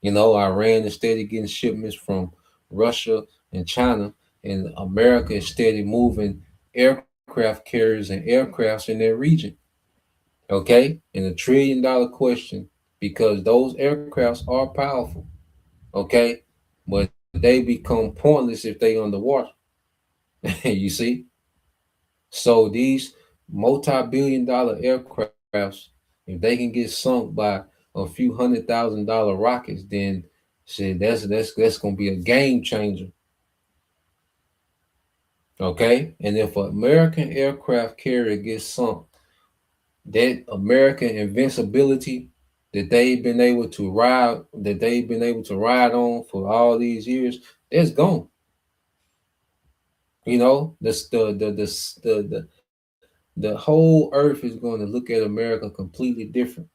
You know, Iran is steady getting shipments from Russia and China, and America is steady moving aircraft carriers and aircrafts in their region. Okay, and a $1 trillion question, because those aircrafts are powerful. Okay, but they become pointless if they underwater. You see, so these multi-billion-dollar aircrafts, if they can get sunk by a few $100,000 rockets, then shit, that's gonna be a game changer. Okay, and if an American aircraft carrier gets sunk, that American invincibility that they've been able to ride on for all these years, it's gone. You know, the whole earth is going to look at America completely different.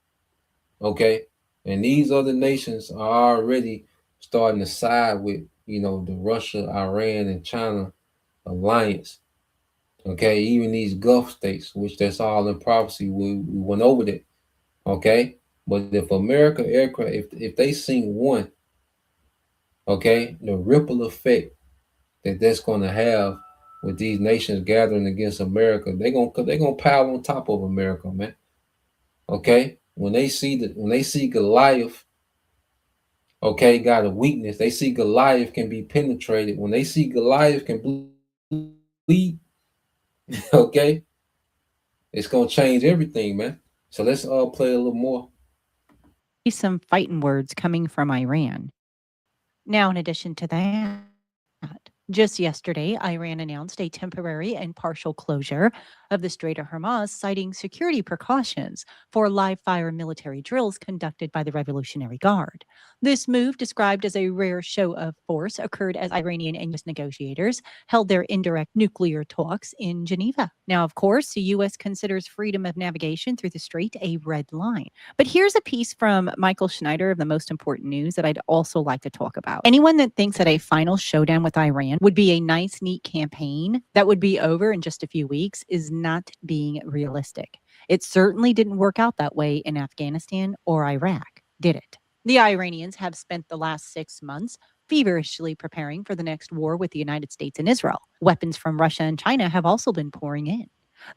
Okay, and these other nations are already starting to side with, you know, the Russia, Iran, and China alliance. Okay, even these Gulf states, which that's all in prophecy, we went over that. Okay, but if America aircraft, if they sink one, okay, the ripple effect that's going to have with these nations gathering against America, they're gonna pile on top of America, man. Okay, when they see Goliath, okay, got a weakness. They see Goliath can be penetrated. When they see Goliath can bleed, okay, it's gonna change everything, man. So let's play a little more. Some fighting words coming from Iran. Now, in addition to that, Just yesterday, Iran announced a temporary and partial closure of the Strait of Hormuz, citing security precautions for live fire military drills conducted by the Revolutionary Guard. This move, described as a rare show of force, occurred as Iranian and U.S. negotiators held their indirect nuclear talks in Geneva. Now, of course, the U.S. considers freedom of navigation through the strait a red line. But here's a piece from Michael Schneider of the Most Important News that I'd also like to talk about. Anyone that thinks that a final showdown with Iran would be a nice, neat campaign that would be over in just a few weeks is not being realistic. It certainly didn't work out that way in Afghanistan or Iraq, did it? The Iranians have spent the last 6 months feverishly preparing for the next war with the United States and Israel. Weapons from Russia and China have also been pouring in.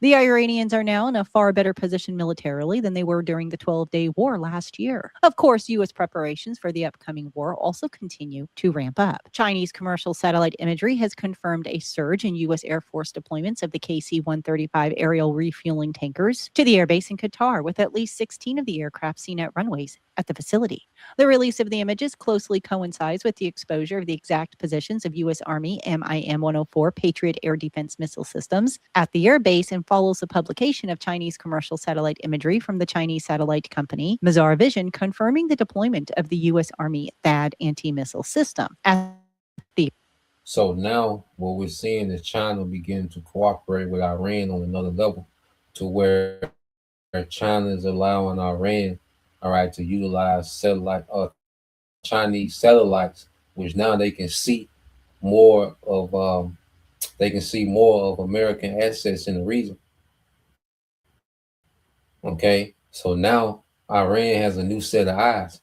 The Iranians are now in a far better position militarily than they were during the 12-day war last year. Of course, U.S. preparations for the upcoming war also continue to ramp up. Chinese commercial satellite imagery has confirmed a surge in U.S. Air Force deployments of the KC-135 aerial refueling tankers to the airbase in Qatar, with at least 16 of the aircraft seen at runways at the facility. The release of the images closely coincides with the exposure of the exact positions of U.S. Army MIM-104 Patriot air defense missile systems at the airbase and follows the publication of Chinese commercial satellite imagery from the Chinese satellite company Mazar Vision, confirming the deployment of the U.S. Army THAAD anti-missile system at the. So now what we're seeing is China begin to cooperate with Iran on another level, to where China is allowing Iran, all right, to utilize Chinese satellites, which now they can see more of American assets in the region. Okay, so now Iran has a new set of eyes.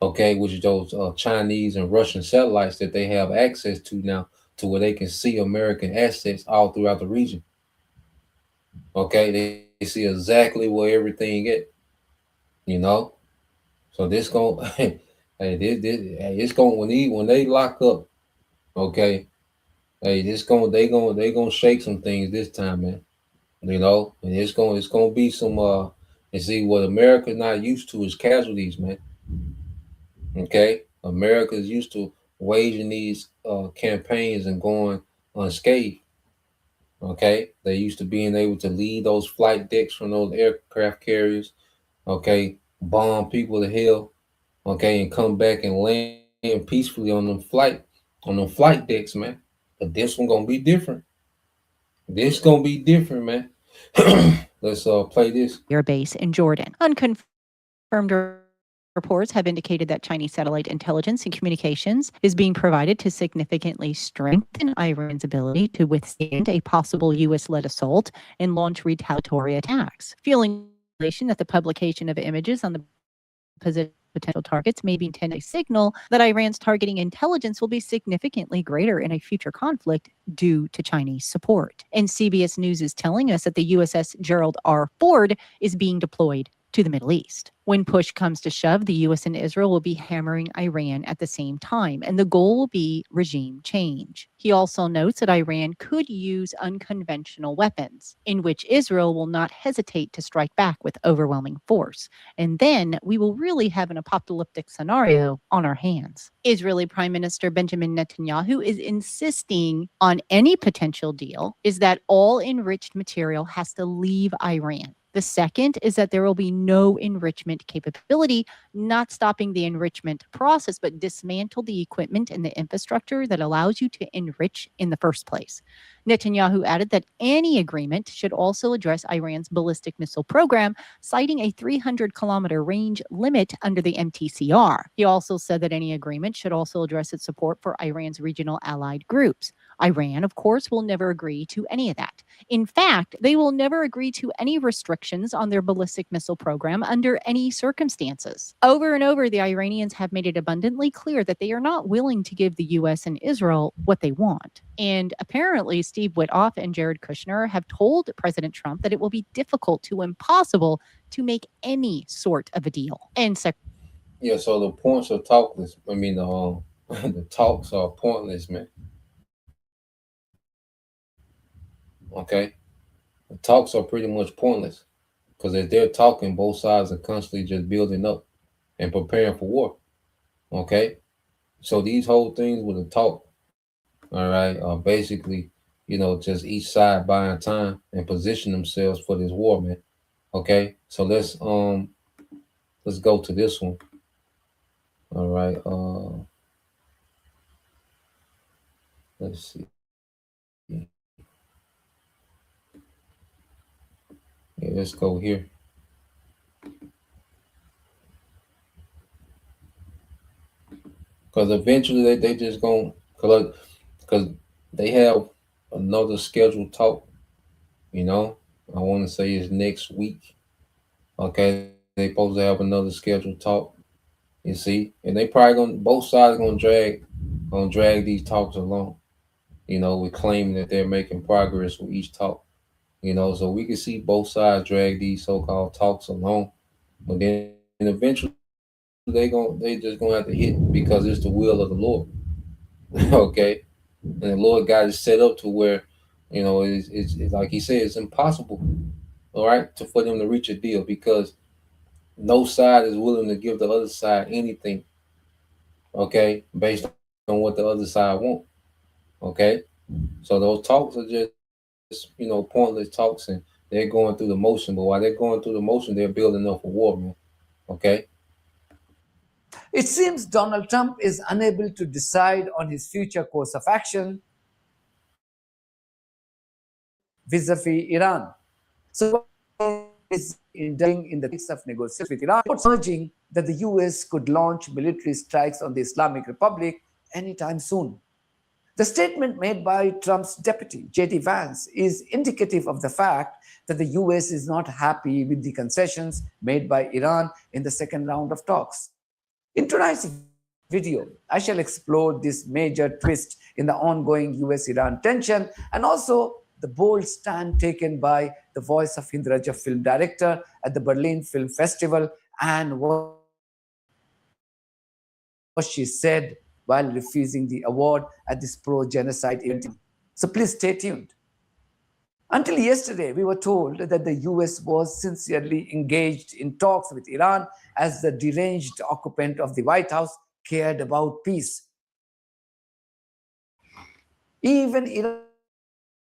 Okay, which is those Chinese and Russian satellites that they have access to now, to where they can see American assets all throughout the region. Okay, they see exactly where everything is. You know, so this going, hey, it's going when they lock up. Okay, hey, they gonna shake some things this time, man. You know, and it's gonna be some and see what America's not used to is casualties, man. Okay, America's used to waging these campaigns and going unscathed. Okay, they used to being able to lead those flight decks from those aircraft carriers. Okay, bomb people to hell. Okay, and come back and land peacefully on them flight decks, man. But this one gonna be different. This gonna be different, man. Let's play this. Air base in Jordan. Unconfirmed reports have indicated that Chinese satellite intelligence and communications is being provided to significantly strengthen Iran's ability to withstand a possible U.S.-led assault and launch retaliatory attacks. Feeling that the publication of images on the potential targets may be intended to signal that Iran's targeting intelligence will be significantly greater in a future conflict due to Chinese support. And CBS News is telling us that the USS Gerald R. Ford is being deployed to the Middle East. When push comes to shove, the U.S. and Israel will be hammering Iran at the same time, and the goal will be regime change. He also notes that Iran could use unconventional weapons, in which Israel will not hesitate to strike back with overwhelming force. And then we will really have an apocalyptic scenario on our hands. Israeli Prime Minister Benjamin Netanyahu is insisting on any potential deal is that all enriched material has to leave Iran. The second is that there will be no enrichment capability, not stopping the enrichment process, but dismantle the equipment and the infrastructure that allows you to enrich in the first place. Netanyahu added that any agreement should also address Iran's ballistic missile program, citing a 300-kilometer range limit under the MTCR. He also said that any agreement should also address its support for Iran's regional allied groups. Iran, of course, will never agree to any of that. In fact, they will never agree to any restrictions on their ballistic missile program under any circumstances. Over and over, the Iranians have made it abundantly clear that they are not willing to give the U.S. and Israel what they want. And apparently, Steve Witkoff and Jared Kushner have told President Trump that it will be difficult to impossible to make any sort of a deal. And so the points are talkless. I mean, the talks are pointless, man. Okay, the talks are pretty much pointless because as they're talking, both sides are constantly just building up and preparing for war. Okay, so these whole things with the talk, all right, basically, just each side buying time and position themselves for this war, man. Okay, so let's go to this one. All right, let's see. Yeah, let's go here. Because eventually they just gonna because they have another scheduled talk. I want to say it's next week. Okay, they supposed to have another scheduled talk. You see, and they probably gonna both sides gonna drag these talks along. With claiming that they're making progress with each talk. So we can see both sides drag these so-called talks along, but then eventually they just gonna have to hit because it's the will of the Lord. Okay, and the Lord got it set up to where it's like He said, it's impossible, all right, for them to reach a deal because no side is willing to give the other side anything, okay, based on what the other side want. Okay, so those talks are just pointless talks, and they're going through the motion. But while they're going through the motion, they're building up a war, man. Okay. It seems Donald Trump is unable to decide on his future course of action vis-a-vis Iran. So is indulging in the mix of negotiations with Iran, urging that the US could launch military strikes on the Islamic Republic anytime soon. The statement made by Trump's deputy, J.D. Vance, is indicative of the fact that the US is not happy with the concessions made by Iran in the second round of talks. In tonight's video, I shall explore this major twist in the ongoing US-Iran tension and also the bold stand taken by the Voice of Hind Rajah film director at the Berlin Film Festival and what she said while refusing the award at this pro-genocide event. So please stay tuned. Until yesterday, we were told that the US was sincerely engaged in talks with Iran as the deranged occupant of the White House cared about peace. Even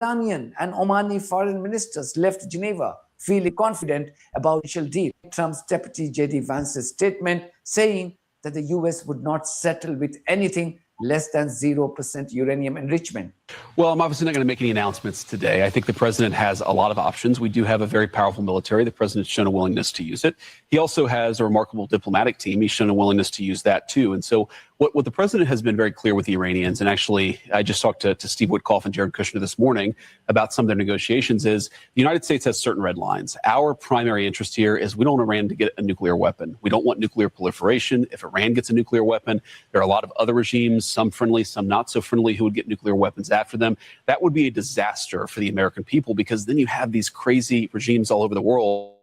Iranian and Omani foreign ministers left Geneva feeling confident about the initial deal. Trump's deputy J.D. Vance's statement saying that the US would not settle with anything less than 0% uranium enrichment. Well, I'm obviously not going to make any announcements today. I think the president has a lot of options. We do have a very powerful military. The president's shown a willingness to use it. He also has a remarkable diplomatic team. He's shown a willingness to use that too. And so what the president has been very clear with the Iranians, and actually I just talked to Steve Witkoff and Jared Kushner this morning about some of their negotiations, is the United States has certain red lines. Our primary interest here is we don't want Iran to get a nuclear weapon. We don't want nuclear proliferation. If Iran gets a nuclear weapon, there are a lot of other regimes, some friendly, some not so friendly, who would get nuclear weapons after them. That would be a disaster for the American people because then you have these crazy regimes all over the world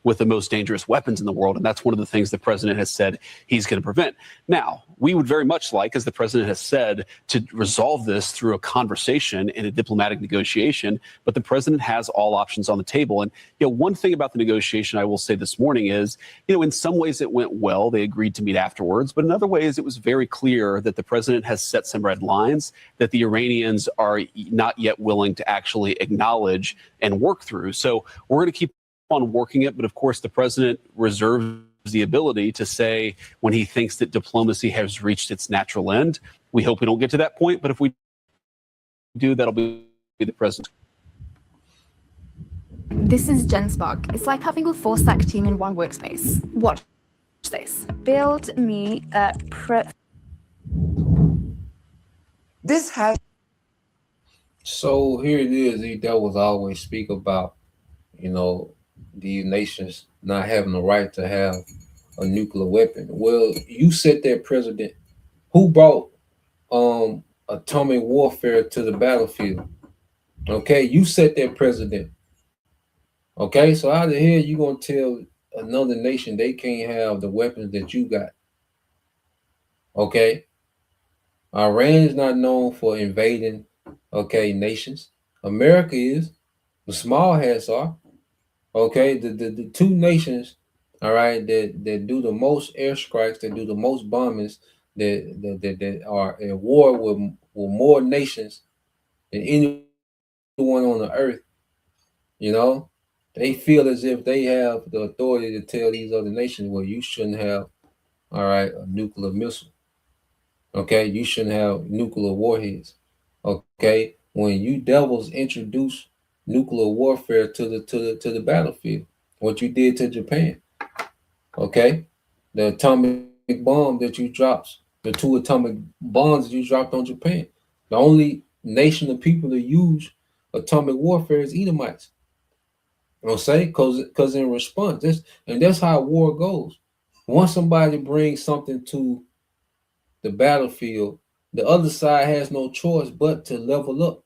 with the most dangerous weapons in the world. And that's one of the things the president has said he's going to prevent. Now, we would very much like, as the president has said, to resolve this through a conversation and a diplomatic negotiation. But the president has all options on the table. And, one thing about the negotiation I will say this morning is, in some ways it went well. They agreed to meet afterwards. But in other ways, it was very clear that the president has set some red lines that the Iranians are not yet willing to actually acknowledge and work through. So we're going to keep on working it, but of course the president reserves the ability to say when he thinks that diplomacy has reached its natural end. We hope we don't get to that point, but if we do, that'll be the president. This is Jen Spark. It's like having a full stack team in one workspace. Watch this. Build me a This has. So here it is. The devils always speak about, these nations not having the right to have a nuclear weapon. Well, you set that president who brought atomic warfare to the battlefield. Okay, you set that president. Okay, so how the hell you gonna tell another nation they can't have the weapons that you got? Okay, Iran is not known for invading nations. America is. The small hats are. Okay, the two nations, all right, that do the most airstrikes, that do the most bombings, that are at war with with more nations than anyone on the earth, you know, they feel as if they have the authority to tell these other nations, well, you shouldn't have, all right, a nuclear missile. Okay, you shouldn't have nuclear warheads. Okay, when you devils introduce nuclear warfare to the battlefield, what you did to Japan. Okay, the atomic bomb that you dropped, the 2 atomic bombs that you dropped on Japan. The only nation of people to use atomic warfare is Edomites. I'll say, because in response, that's how war goes. Once somebody brings something to the battlefield, the other side has no choice but to level up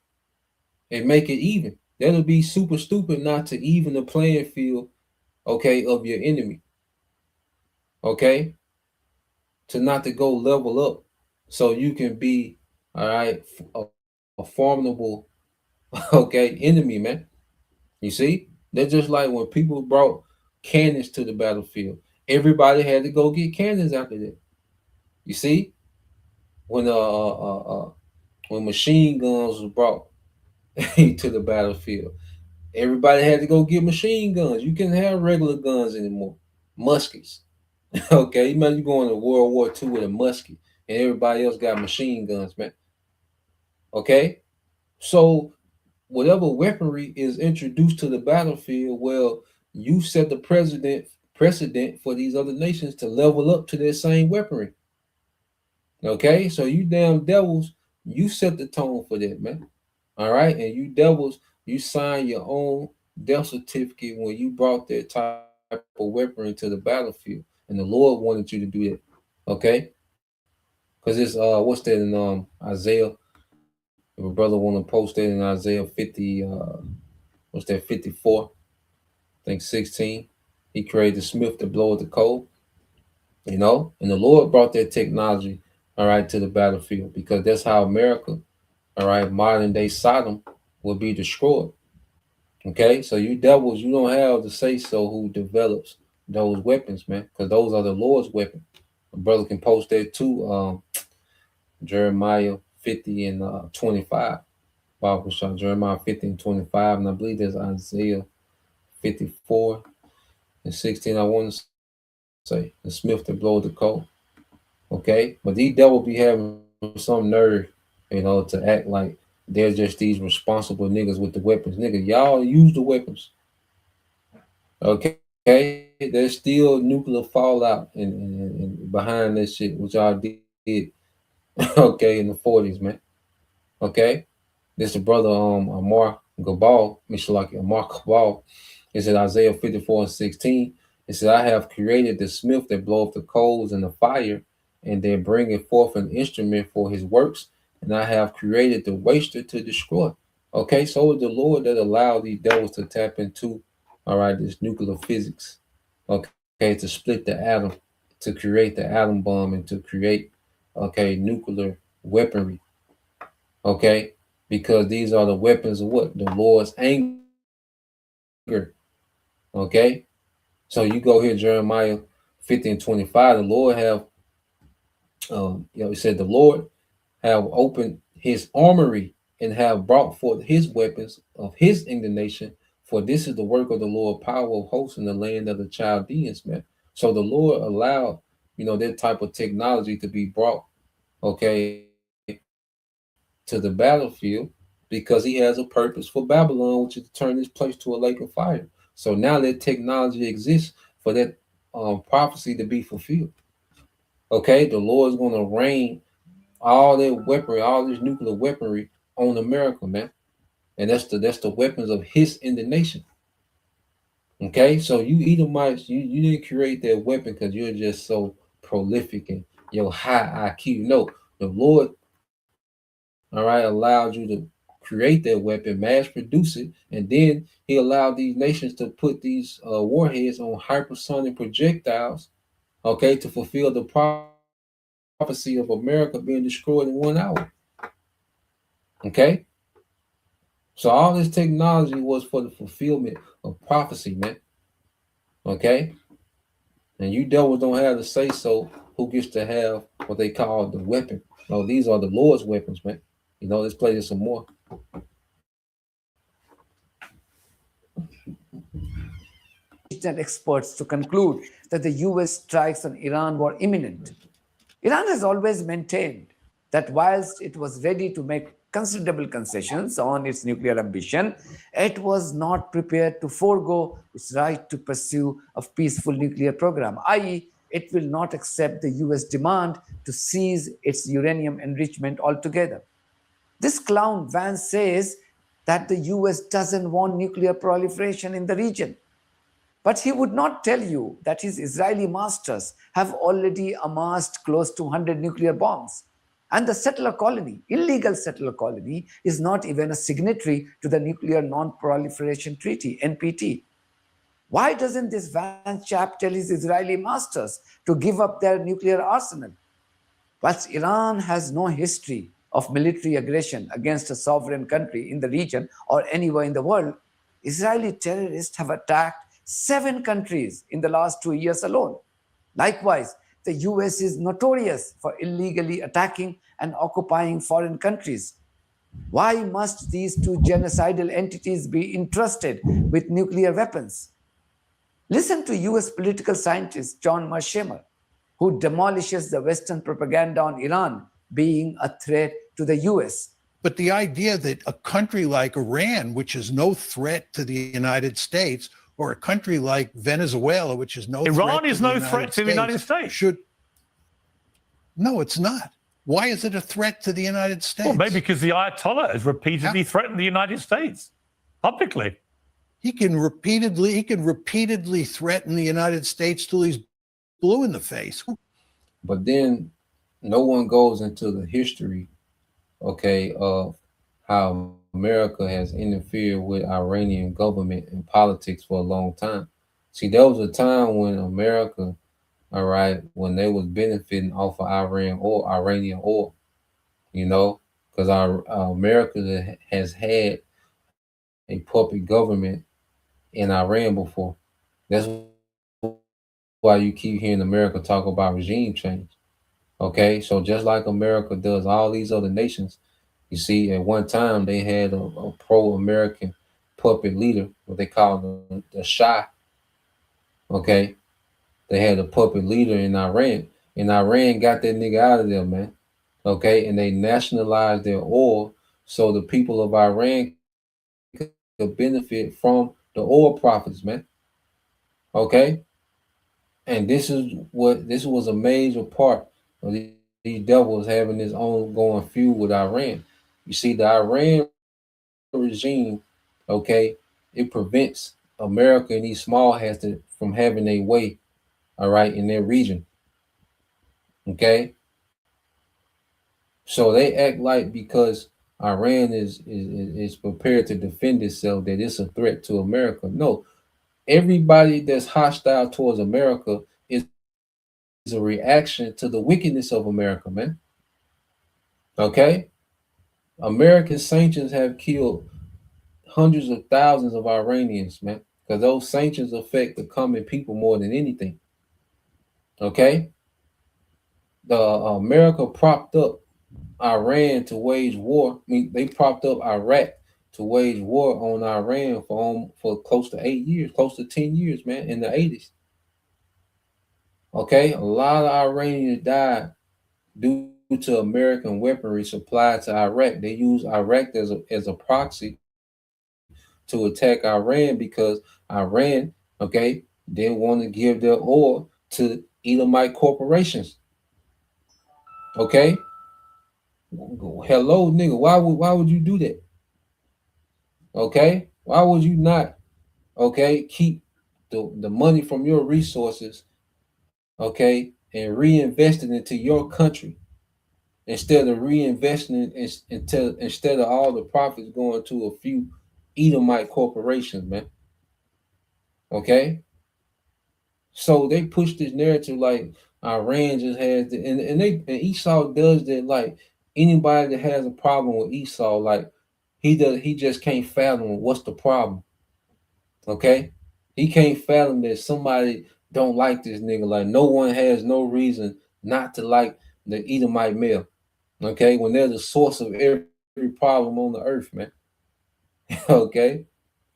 and make it even. That'll be super stupid not to even the playing field, okay, of your enemy. Okay? To not to go level up so you can be, all right, a formidable, okay, enemy, man. You see? They're just like when people brought cannons to the battlefield. Everybody had to go get cannons after that. You see? When machine guns was brought to the battlefield, everybody had to go get machine guns. You can't have regular guns anymore. Muskets. Okay, imagine you going to World War II with a musket and everybody else got machine guns, man. Okay? So whatever weaponry is introduced to the battlefield, well, you set the precedent for these other nations to level up to their same weaponry. Okay, so you damn devils, you set the tone for that, man. All right, and you devils, you signed your own death certificate when you brought that type of weaponry to the battlefield, and the Lord wanted you to do that. Okay, because it's what's that in Isaiah? If a brother want to post that in Isaiah 50, what's that 54? I think 16. He created the smith to blow at the coal, you know, and the Lord brought that technology, all right, to the battlefield because that's how America, all right, modern day Sodom will be destroyed. Okay, so you devils, you don't have the say so who develops those weapons, man, because those are the Lord's weapons. A brother can post that too. Jeremiah 50 and 25. Bible shot Jeremiah 50 and 25, and I believe there's Isaiah 54 and 16. I want to say the smith that blow the coal. Okay, but these devils be having some nerve, you know, to act like they're just these responsible niggas with the weapons. Nigga, y'all use the weapons. Okay, there's still nuclear fallout and behind this shit, which y'all did. Okay, in the 40s, man. Okay, this is brother Amar Gabal, Mishalaki Amar Gabal. It said Isaiah 54 and 16. It said, I have created the smith that bloweth the coals and the fire, and then bringeth forth an instrument for his works, and I have created the waster to destroy. Okay, so is the Lord that allowed these devils to tap into, all right, this nuclear physics, okay, to split the atom, to create the atom bomb, and to create, okay, nuclear weaponry, okay, because these are the weapons of what? The Lord's anger, okay? So you go here, Jeremiah 50 and 25, the Lord have, it said the Lord have opened his armory and have brought forth his weapons of his indignation, for this is the work of the Lord, power of hosts in the land of the Chaldeans, man. So the Lord allowed, that type of technology to be brought, okay, to the battlefield because he has a purpose for Babylon, which is to turn this place to a lake of fire. So now that technology exists for that prophecy to be fulfilled. Okay, the Lord is going to rain all that weaponry, all this nuclear weaponry on America, man. And that's the weapons of his indignation. Okay, so you Edomites, you didn't create that weapon because you're just so prolific and your high IQ. No, the Lord, all right, allowed you to create that weapon, mass produce it, and then he allowed these nations to put these warheads on hypersonic projectiles, okay, to fulfill the prophecy of America being destroyed in 1 hour. Okay, so all this technology was for the fulfillment of prophecy, man. Okay, and you devils don't have to say so who gets to have what they call the weapon. No, these are the Lord's weapons, man. Let's play this some more. Experts to conclude that the US strikes on Iran were imminent. Iran has always maintained that whilst it was ready to make considerable concessions on its nuclear ambition, it was not prepared to forego its right to pursue a peaceful nuclear program, i.e., it will not accept the US demand to cease its uranium enrichment altogether. This clown Vance says that the US doesn't want nuclear proliferation in the region. But he would not tell you that his Israeli masters have already amassed close to 100 nuclear bombs. And the settler colony, illegal settler colony, is not even a signatory to the Nuclear Non-Proliferation Treaty, NPT. Why doesn't this Vance chap tell his Israeli masters to give up their nuclear arsenal? Whilst Iran has no history of military aggression against a sovereign country in the region or anywhere in the world, Israeli terrorists have attacked 7 countries in the last 2 years alone. Likewise, the US is notorious for illegally attacking and occupying foreign countries. Why must these two genocidal entities be entrusted with nuclear weapons? Listen to US political scientist John Mearsheimer, who demolishes the Western propaganda on Iran being a threat to the US. But the idea that a country like Iran, which is no threat to the United States, or a country like Venezuela, which is no Iran threat is to the no United threat to the United States. No, it's not. Why is it a threat to the United States? Well, maybe because the Ayatollah has repeatedly threatened the United States publicly. He can repeatedly threaten the United States till he's blue in the face. But then no one goes into the history, okay, of how America has interfered with Iranian government and politics for a long time. See, there was a time when America, all right, when they was benefiting off of Iranian oil, because our America has had a puppet government in Iran before. That's why you keep hearing America talk about regime change. Okay, so just like America does all these other nations, you see, at one time they had a pro-American puppet leader, what they call the Shah. Okay, they had a puppet leader in Iran, and Iran got that nigga out of there, man. Okay, and they nationalized their oil so the people of Iran could benefit from the oil profits, man. Okay, and this was a major part of these devils having this ongoing feud with Iran. You see, the Iran regime, okay, it prevents America and these small hats from having their way, all right, in their region. Okay, so they act like because Iran is prepared to defend itself that it's a threat to America. No, everybody that's hostile towards America is a reaction to the wickedness of America, man. Okay, American sanctions have killed hundreds of thousands of Iranians, man, because those sanctions affect the common people more than anything. Okay, America propped up Iran to wage war. I mean, they propped up Iraq to wage war on Iran for close to 8 years, close to 10 years, man, in the 80s. Okay, a lot of Iranians died due to American weaponry supplied to Iraq. They used Iraq as a proxy to attack Iran because Iran, okay, didn't want to give their oil to Elamite corporations. Okay, hello, nigga, why would you do that? Okay, why would you not, okay, keep the money from your resources, okay, and reinvest it into your country instead of reinvesting it instead of all the profits going to a few Edomite corporations, man. Okay, so they push this narrative like Iran just has the, and Esau does that. Like anybody that has a problem with Esau, like he just can't fathom what's the problem. Okay, he can't fathom that somebody don't like this nigga. Like no one has no reason not to like the Edomite male. Okay, when they're the source of problem on the earth, man. Okay,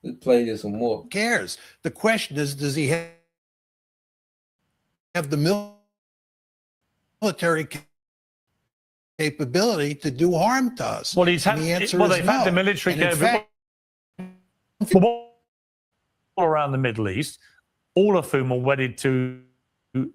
let's play this some more. Who cares? The question is, does he have the military capability to do harm to us? Well, he's had. And the answer Well, is they've had no. the military And in capability all around the Middle East, all of whom are wedded to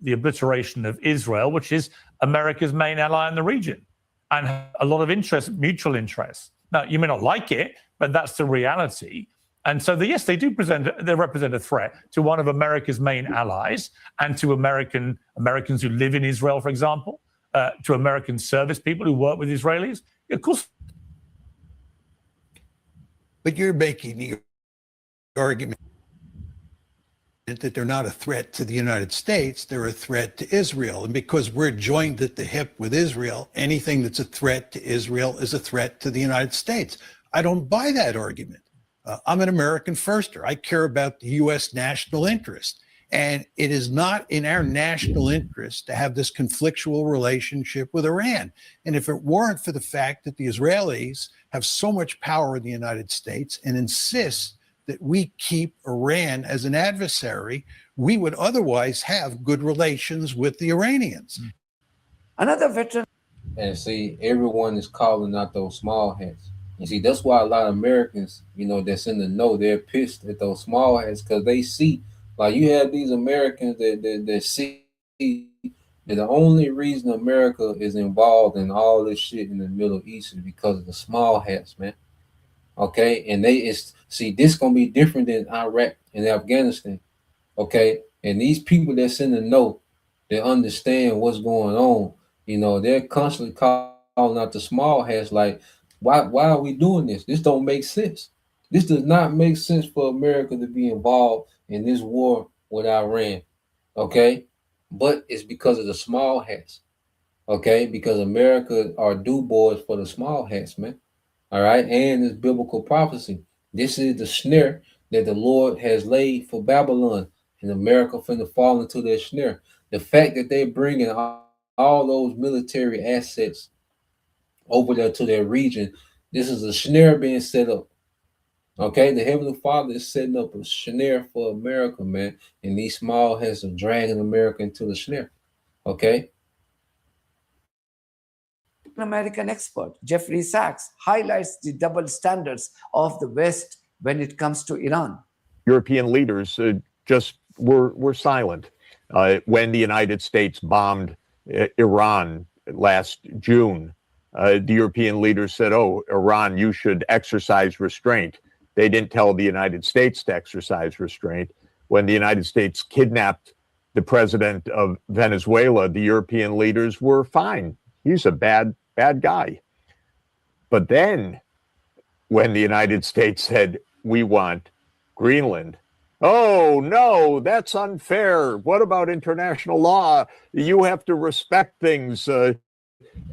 the obliteration of Israel, which is America's main ally in the region, and have a lot of interest, mutual interests. Now, you may not like it, but that's the reality. And so, yes, they represent a threat to one of America's main allies and to Americans who live in Israel, for example, to American service people who work with Israelis. Of course. But you're making the argument that they're not a threat to the United States, they're a threat to Israel. And because we're joined at the hip with Israel, anything that's a threat to Israel is a threat to the United States. I don't buy that argument. I'm an American firster. I care about the U.S. national interest. And it is not in our national interest to have this conflictual relationship with Iran. And if it weren't for the fact that the Israelis have so much power in the United States and insist that we keep Iran as an adversary, we would otherwise have good relations with the Iranians. Another veteran. And see, everyone is calling out those small hats. You see, that's why a lot of Americans, that's in the know, they're pissed at those small hats because they see, like you have these Americans that see that the only reason America is involved in all this shit in the Middle East is because of the small hats, man. Okay, and this gonna be different than Iraq and Afghanistan. Okay, and these people that's in the know, they understand what's going on. They're constantly calling out the small hats like, why are we doing this? This don't make sense. This does not make sense for America to be involved in this war with Iran. Okay, but it's because of the small hats. Okay, because America are do boys for the small hats, man. All right, and it's biblical prophecy. This is the snare that the Lord has laid for Babylon, and America finna fall into their snare. The fact that they're bringing all those military assets over there to their region, this is a snare being set up. Okay, the Heavenly Father is setting up a snare for America, man, and these small heads are dragging America into the snare. Okay. American expert Jeffrey Sachs highlights the double standards of the West when it comes to Iran. European leaders just were silent when the United States bombed Iran last June. The European leaders said, "Oh, Iran, you should exercise restraint." They didn't tell the United States to exercise restraint. When the United States kidnapped the president of Venezuela, the European leaders were fine. He's a bad guy. But then when the United States said, "We want Greenland," "Oh, no, that's unfair. What about international law? You have to respect things."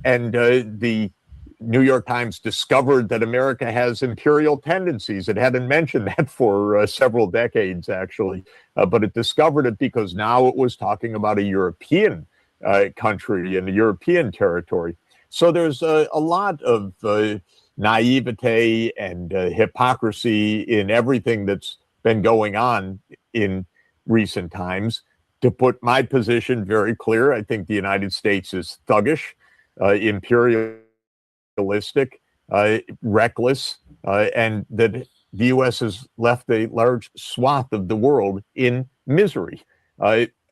And the New York Times discovered that America has imperial tendencies. It hadn't mentioned that for several decades, actually. But it discovered it because now it was talking about a European country and a European territory. So there's a lot of naivete and hypocrisy in everything that's been going on in recent times. To put my position very clear, I think the United States is thuggish, imperialistic, reckless, and that the U.S. has left a large swath of the world in misery.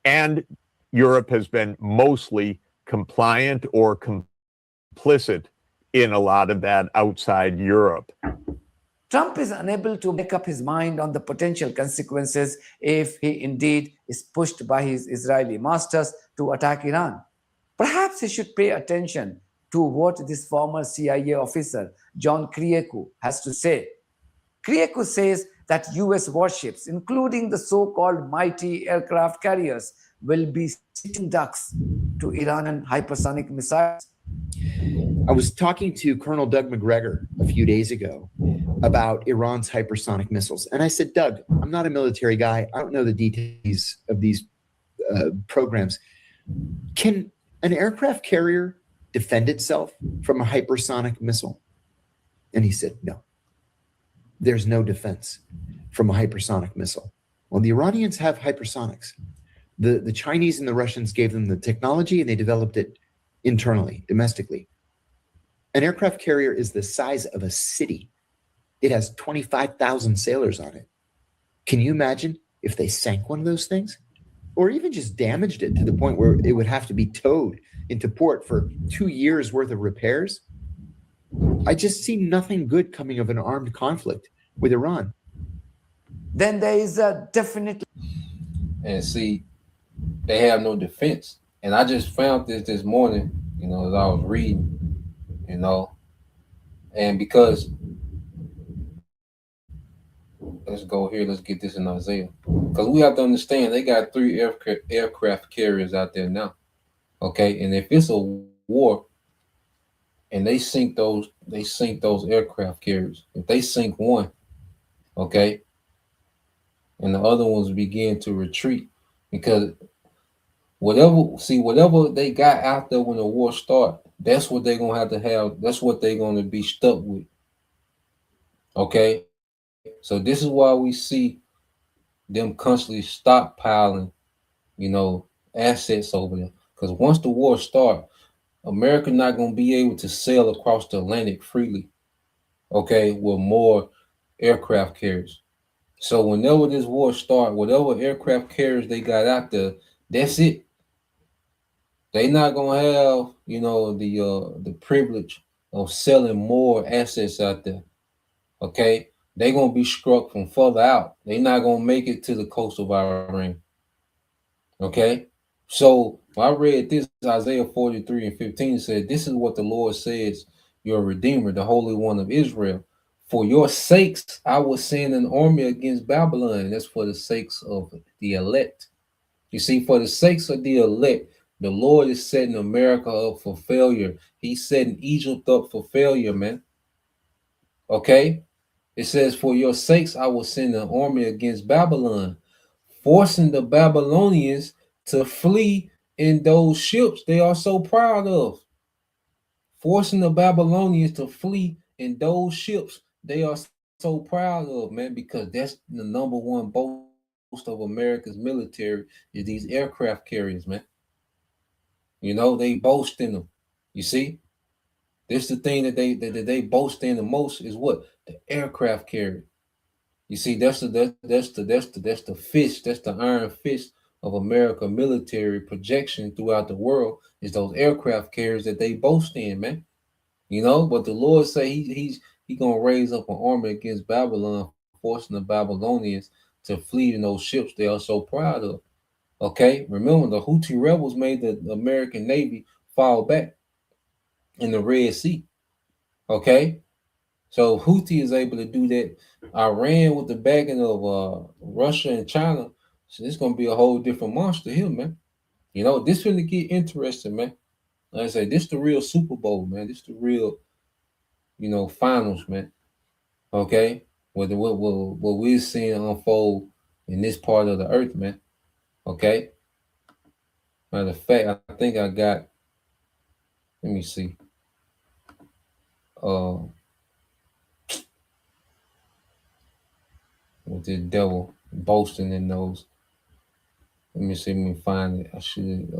And Europe has been mostly compliant or complicit in a lot of that outside Europe. Trump is unable to make up his mind on the potential consequences if he indeed is pushed by his Israeli masters to attack Iran. Perhaps he should pay attention to what this former CIA officer, John Kiriakou, has to say. Kiriakou says that US warships, including the so-called mighty aircraft carriers, will be sitting ducks to Iranian hypersonic missiles. I was talking to Colonel Doug McGregor a few days ago about Iran's hypersonic missiles. And I said, "Doug, I'm not a military guy. I don't know the details of these programs. Can an aircraft carrier defend itself from a hypersonic missile?" And he said, no, there's no defense from a hypersonic missile. Well, the Iranians have hypersonics. The Chinese and the Russians gave them the technology and they developed it internally, domestically. An aircraft carrier is the size of a city. It has 25,000 sailors on it. Can you imagine if they sank one of those things? Or even just damaged it to the point where it would have to be towed into port for 2 years worth of repairs? I just see nothing good coming of an armed conflict with Iran. Then there is a definitely. And see, they have no defense. And I just found this morning, you know, as I was reading, you know, and because let's go here, let's get this in Isaiah, because we have to understand they got 3 aircraft carriers out there now. Okay, and if it's a war and they sink those aircraft carriers, if they sink one, okay, and the other ones begin to retreat, because whatever they got out there when the war start, that's what they're gonna have, that's what they're gonna be stuck with. Okay, so this is why we see them constantly stockpiling, you know, assets over there, because once the war start, America not gonna be able to sail across the Atlantic freely, okay, with more aircraft carriers. So whenever this war start, whatever aircraft carriers they got out there, that's it. They not gonna have, you know, the privilege of selling more assets out there. Okay, they gonna be struck from further out. They not gonna make it to the coast of Iran. Okay, so when I read this, Isaiah 43:15 said, "This is what the Lord says, your Redeemer, the Holy One of Israel. For your sakes, I will send an army against Babylon." That's for the sakes of the elect. You see, for the sakes of the elect, the Lord is setting America up for failure. He's setting Egypt up for failure, man. Okay? It says, "For your sakes, I will send an army against Babylon, forcing the Babylonians to flee in those ships they are so proud of." Forcing the Babylonians to flee in those ships they are so proud of, man, because that's the number one boast of America's military is these aircraft carriers, man. You know, they boast in them. You see? This is the thing that they boast in the most is what? The aircraft carrier. You see, that's the fist, that's the iron fist of America military projection throughout the world is those aircraft carriers that they boast in, man. You know, but the Lord say he's gonna raise up an army against Babylon, forcing the Babylonians to flee in those ships they are so proud of. Okay, remember the Houthi rebels made the American Navy fall back in the Red Sea. Okay, so Houthi is able to do that. Iran with the backing of Russia and China, so it's gonna be a whole different monster here, man. You know, this gonna get interesting, man. Like I say, this the real Super Bowl, man. This the real, you know, finals, man. Okay, what we're seeing unfold in this part of the earth, man. Okay. Matter of fact, I think I got. Let me see. With the devil boasting in those. Let me see. Let me find it. I should.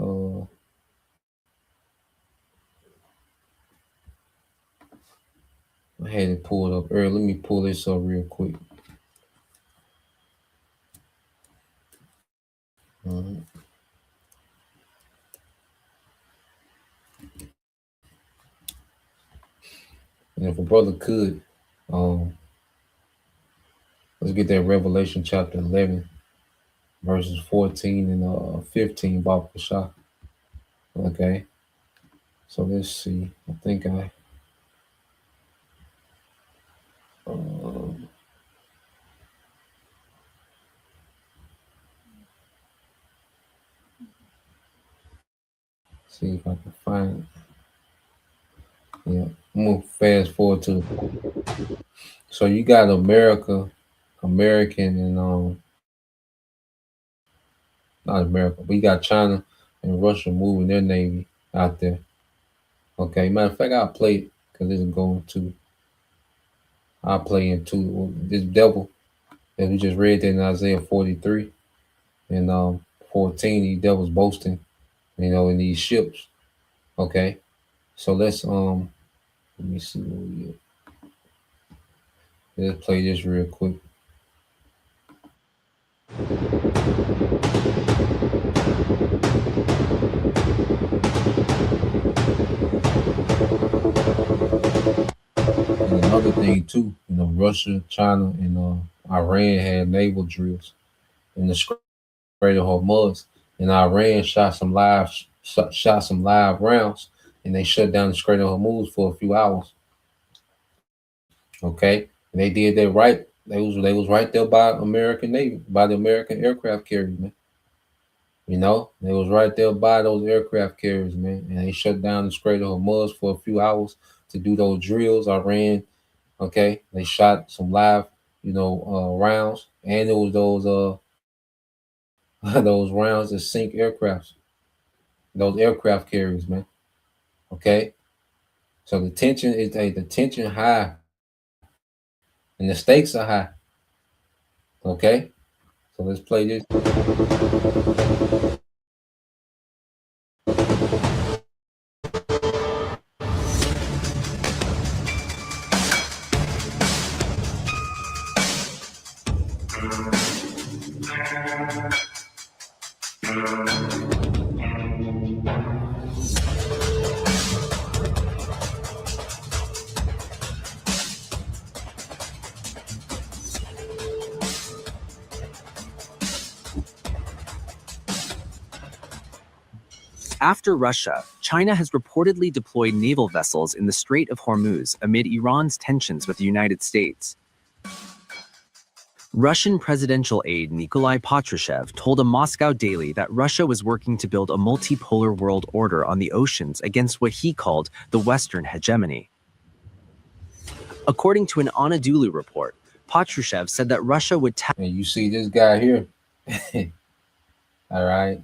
I had it pulled up earlier. Let me pull this up real quick. And if a brother could, let's get that Revelation chapter 11, verses 14 and 15, Baba Shah. Okay. So let's see. I think I. See if I can find it. Yeah, I'm gonna fast forward to. So you got American, and not America, but you got China and Russia moving their navy out there. Okay, matter of fact, I'll play it because it's going to. I'll play into this devil that we just read that in Isaiah 43 and 14. These devils boasting, in these ships. Okay, so let's let me see where we at. Let's play this real quick. And another thing too, Russia, China, and Iran had naval drills in the Strait of Hormuz, and Iran shot some live rounds, and they shut down the Strait of Hormuz for a few hours. Okay, and they did that right. They was right there by American Navy, by the American aircraft carriers, man. They was right there by those aircraft carriers, man, and they shut down the Strait of Hormuz for a few hours to do those drills. Iran, okay, they shot some live, rounds, and it was those those rounds that sink aircrafts, those aircraft carriers, man. Okay, so the tension high, and the stakes are high. Okay, so let's play this. After Russia, China has reportedly deployed naval vessels in the Strait of Hormuz amid Iran's tensions with the United States. Russian presidential aide Nikolai Patrushev told a Moscow daily that Russia was working to build a multipolar world order on the oceans against what he called the Western hegemony. According to an Anadolu report, Patrushev said that Russia would And you see this guy here. All right.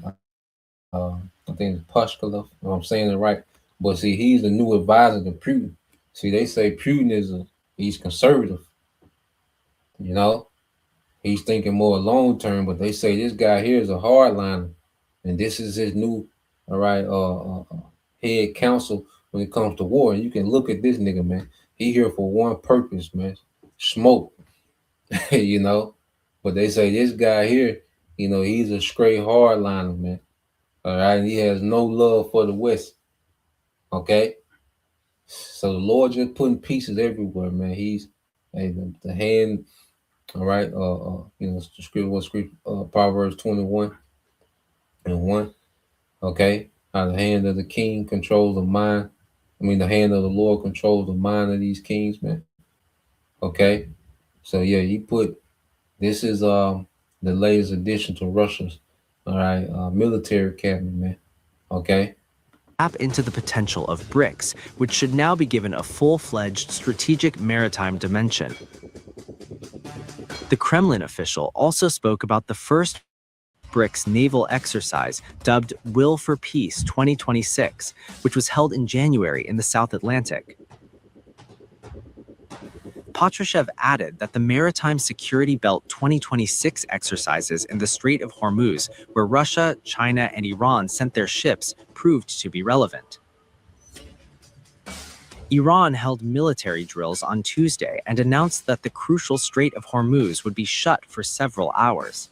I think it's Pushkalov, if I'm saying it right. But see, he's the new advisor to Putin. See, they say Putin he's conservative. He's thinking more long term, but they say this guy here is a hardliner. And this is his new, head counsel when it comes to war. And you can look at this nigga, man. He here for one purpose, man. Smoke. But they say this guy here, he's a straight hardliner, man. All right, he has no love for the West. Okay, so the Lord just putting pieces everywhere, man. He's the hand. All right, Proverbs 21:1. Okay, how the hand of the king controls the mind. The hand of the Lord controls the mind of these kings, man. Okay, so yeah, this is the latest addition to Russia's military cabinet, man. Okay. Tap into the potential of BRICS, which should now be given a full-fledged strategic maritime dimension. The Kremlin official also spoke about the first BRICS naval exercise dubbed Will for Peace 2026, which was held in January in the South Atlantic. Patrushev added that the Maritime Security Belt 2026 exercises in the Strait of Hormuz, where Russia, China, and Iran sent their ships, proved to be relevant. Iran held military drills on Tuesday and announced that the crucial Strait of Hormuz would be shut for several hours.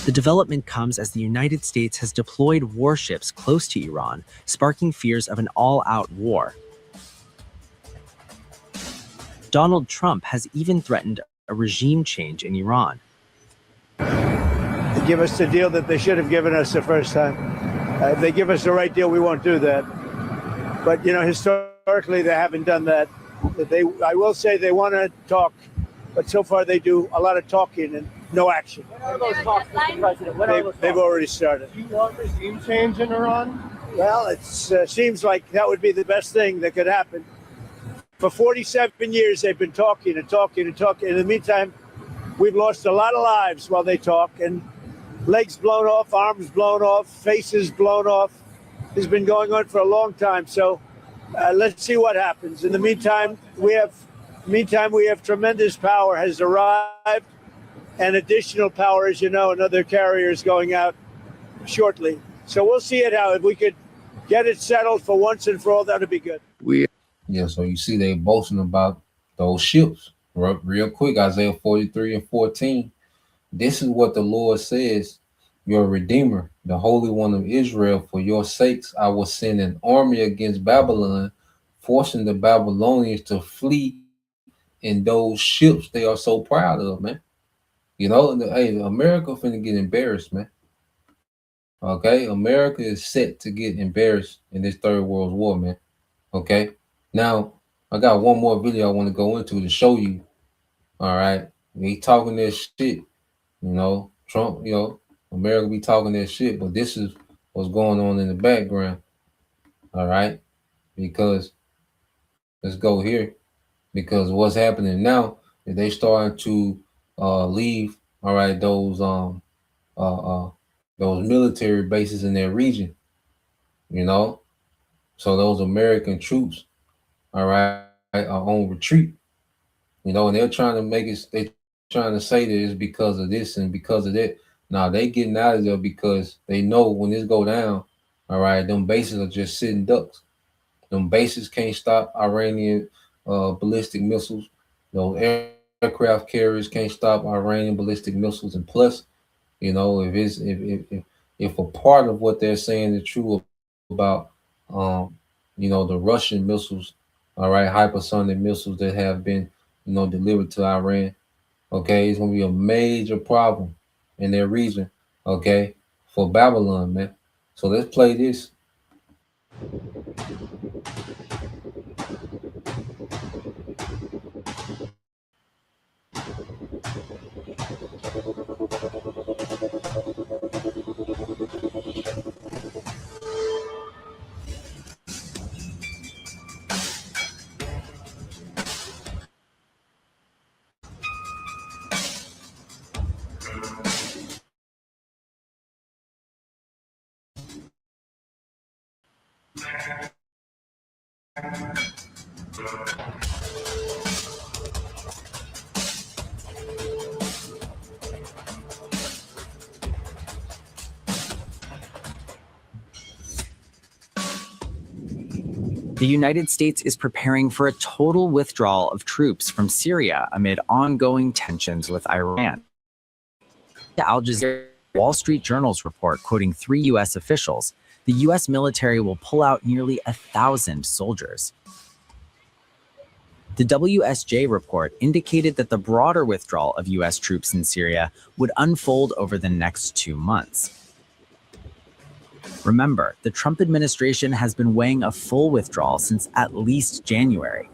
The development comes as the United States has deployed warships close to Iran, sparking fears of an all-out war. Donald Trump has even threatened a regime change in Iran. Give us the deal that they should have given us the first time. If they give us the right deal, we won't do that. But, historically, they haven't done that. I will say they want to talk, but so far they do a lot of talking and no action. When are those talks, Mr. President? They've already started. Do you want regime change in Iran? Well, it seems like that would be the best thing that could happen. For 47 years, they've been talking and talking and talking. In the meantime, we've lost a lot of lives while they talk, and legs blown off, arms blown off, faces blown off. has been going on for a long time. So let's see what happens. In the meantime, we have tremendous power has arrived, and additional power, as you know, another carrier is going out shortly. So we'll see it out. If we could get it settled for once and for all, that'd be good. Yeah, so you see they boasting about those ships. Real quick, Isaiah 43 and 14. This is what the Lord says, your Redeemer, the Holy One of Israel. For your sakes, I will send an army against Babylon, forcing the Babylonians to flee in those ships they are so proud of, man. You know, hey, America finna get embarrassed, man. Okay, America is set to get embarrassed in this third world war, man. Okay, now I got one more video I want to go into to show you. All right, he talking this shit, you know, Trump, you know, America be talking that shit, but this is what's going on in the background. All right, because let's go here, because what's happening now is they starting to leave. All right, those military bases in their region, you know, so those American troops, all right, are on retreat, you know, and they're trying to make it, they're trying to say that it's because of this and because of that. Now they getting out of there because they know when this go down, all right, them bases are just sitting ducks. Them bases can't stop Iranian ballistic missiles. Those aircraft carriers can't stop Iranian ballistic missiles. And plus, you know, if a part of what they're saying is true about, you know, the Russian missiles, all right, hypersonic missiles that have been, you know, delivered to Iran, okay, it's gonna be a major problem in their region, okay, for Babylon, man. So let's play this. The United States is preparing for a total withdrawal of troops from Syria amid ongoing tensions with Iran. The Al Jazeera Wall Street Journal's report, quoting 3 U.S. officials, the U.S. military will pull out nearly 1,000 soldiers. The WSJ report indicated that the broader withdrawal of U.S. troops in Syria would unfold over the next 2 months. Remember, the Trump administration has been weighing a full withdrawal since at least January.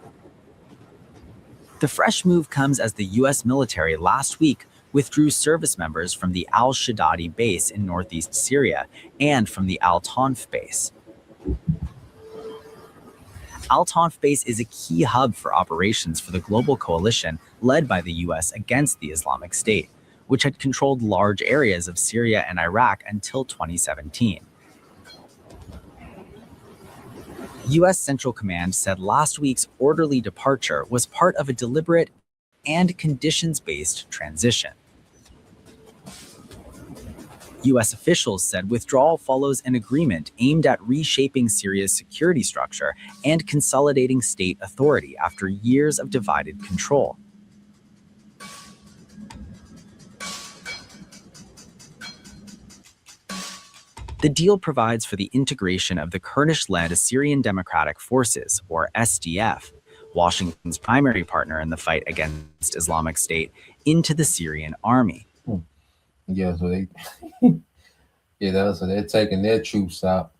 The fresh move comes as the U.S. military last week withdrew service members from the al-Shaddadi base in northeast Syria and from the Al-Tanf base. Al-Tanf base is a key hub for operations for the global coalition led by the U.S. against the Islamic State, which had controlled large areas of Syria and Iraq until 2017. U.S. Central Command said last week's orderly departure was part of a deliberate and conditions-based transition. U.S. officials said withdrawal follows an agreement aimed at reshaping Syria's security structure and consolidating state authority after years of divided control. The deal provides for the integration of the Kurdish-led Syrian Democratic Forces, or SDF, Washington's primary partner in the fight against Islamic State, into the Syrian army. Yeah, so they, so they're taking their troops out,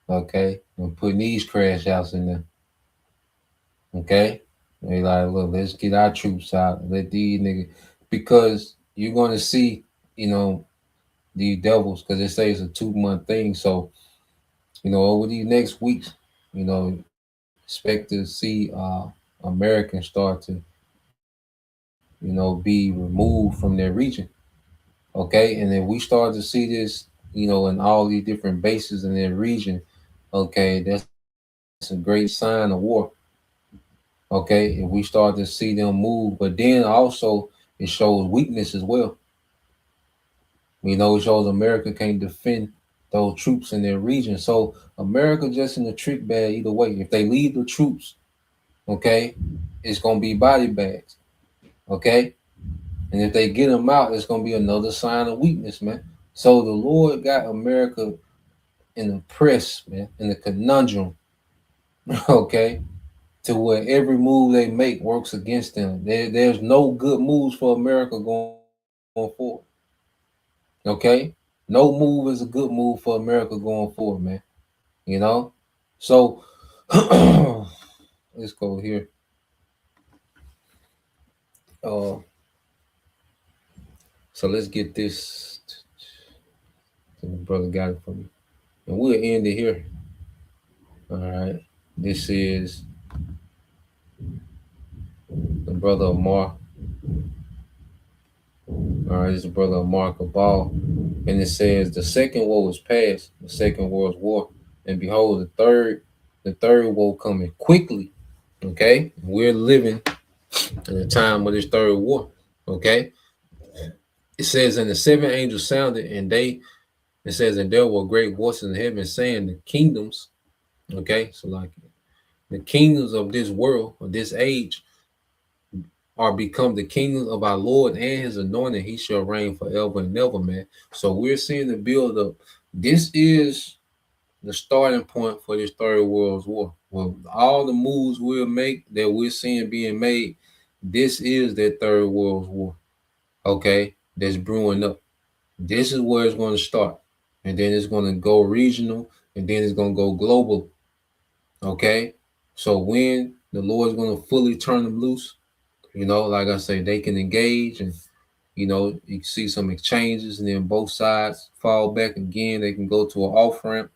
okay, and putting these crash outs in there, okay. They like, look, let's get our troops out, let these niggas, because you're going to see, you know, these devils, because they say it's a 2-month thing. So, you know, over these next weeks, you know, expect to see Americans start to, you know, be removed from their region. Okay, and then we start to see this, you know, in all these different bases in their region, okay, that's a great sign of war. Okay, if we start to see them move, but then also it shows weakness as well. You know, it shows America can't defend those troops in their region. So America just in the trick bag either way. If they leave the troops, okay, it's gonna be body bags. Okay. And if they get them out, it's gonna be another sign of weakness, man. So the Lord got America in the press, man, in the conundrum, okay, to where every move they make works against them. There's no good moves for America going forward. Okay, no move is a good move for America going forward, man. You know, so let's go here. So let's get this. The brother got it for me, and we'll end it here. All right, this is the brother of Mark. All right, this is the brother of Mark Abal, and it says the second woe is past, the second world war, and behold, the third woe coming quickly. Okay, we're living in the time of this third war. Okay, it says, and the seven angels sounded, and it says, and there were great voices in heaven saying, the kingdoms. Okay, so like the kingdoms of this world or this age are become the kingdom of our Lord and his anointed. He shall reign forever and ever, man. So we're seeing the build up. This is the starting point for this third world war. Well, all the moves we'll make that we're seeing being made, this is that third world war. Okay, that's brewing up. This is where it's going to start. And then it's going to go regional, and then it's going to go global. Okay, so when the Lord's going to fully turn them loose, you know, like I say, they can engage, and you know, you can see some exchanges, and then both sides fall back again. They can go to an off ramp.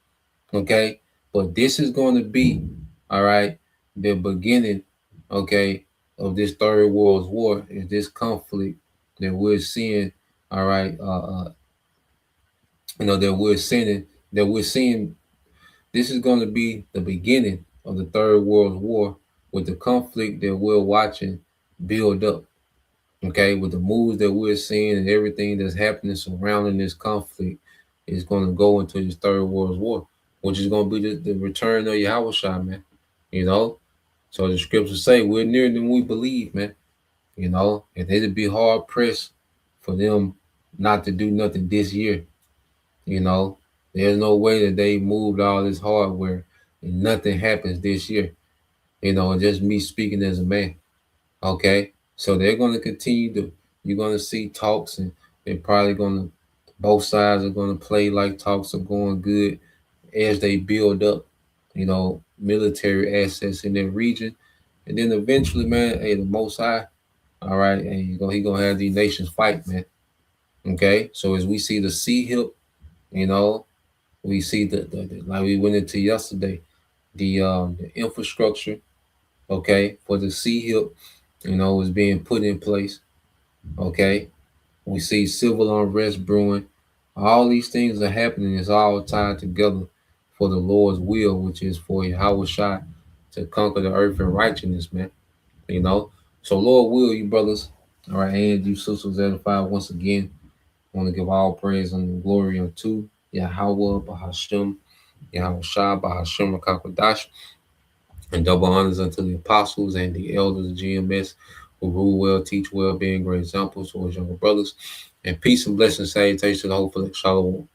Okay, but this is going to be, all right, the beginning, okay, of this third world war. Is this conflict that we're seeing, all right, you know, that we're seeing. This is going to be the beginning of the third world war, with the conflict that we're watching build up. Okay, with the moves that we're seeing and everything that's happening surrounding this conflict is going to go into this third world war, which is going to be the return of Yahushua, man. You know, so the scriptures say we're nearer than we believe, man. You know, and it'd be hard pressed for them not to do nothing this year. You know, there's no way that they moved all this hardware and nothing happens this year. You know, just me speaking as a man. Okay, so they're going to continue to. You're going to see talks, and they're probably going to. Both sides are going to play like talks are going good as they build up, you know, military assets in their region, and then eventually, man, hey, the Most High, all right, and he gonna have these nations fight, man. Okay, so as we see the sea hip, you know, we see the like we went into yesterday, the infrastructure, okay, for the sea hip, you know, is being put in place. Okay, we see civil unrest brewing. All these things are happening. It's all tied together for the Lord's will, which is for Yahushua to conquer the earth in righteousness, man. You know, so Lord will, you brothers, all right, and you sisters edified once again. I want to give all praise and glory unto Yahweh, Bahashem, Yahushua, Bahashem, Rakakwadash, and double honors unto the apostles and the elders of GMS who rule well, teach well, being great examples towards younger brothers. And peace and blessings, salutations to the hopeful Shalom.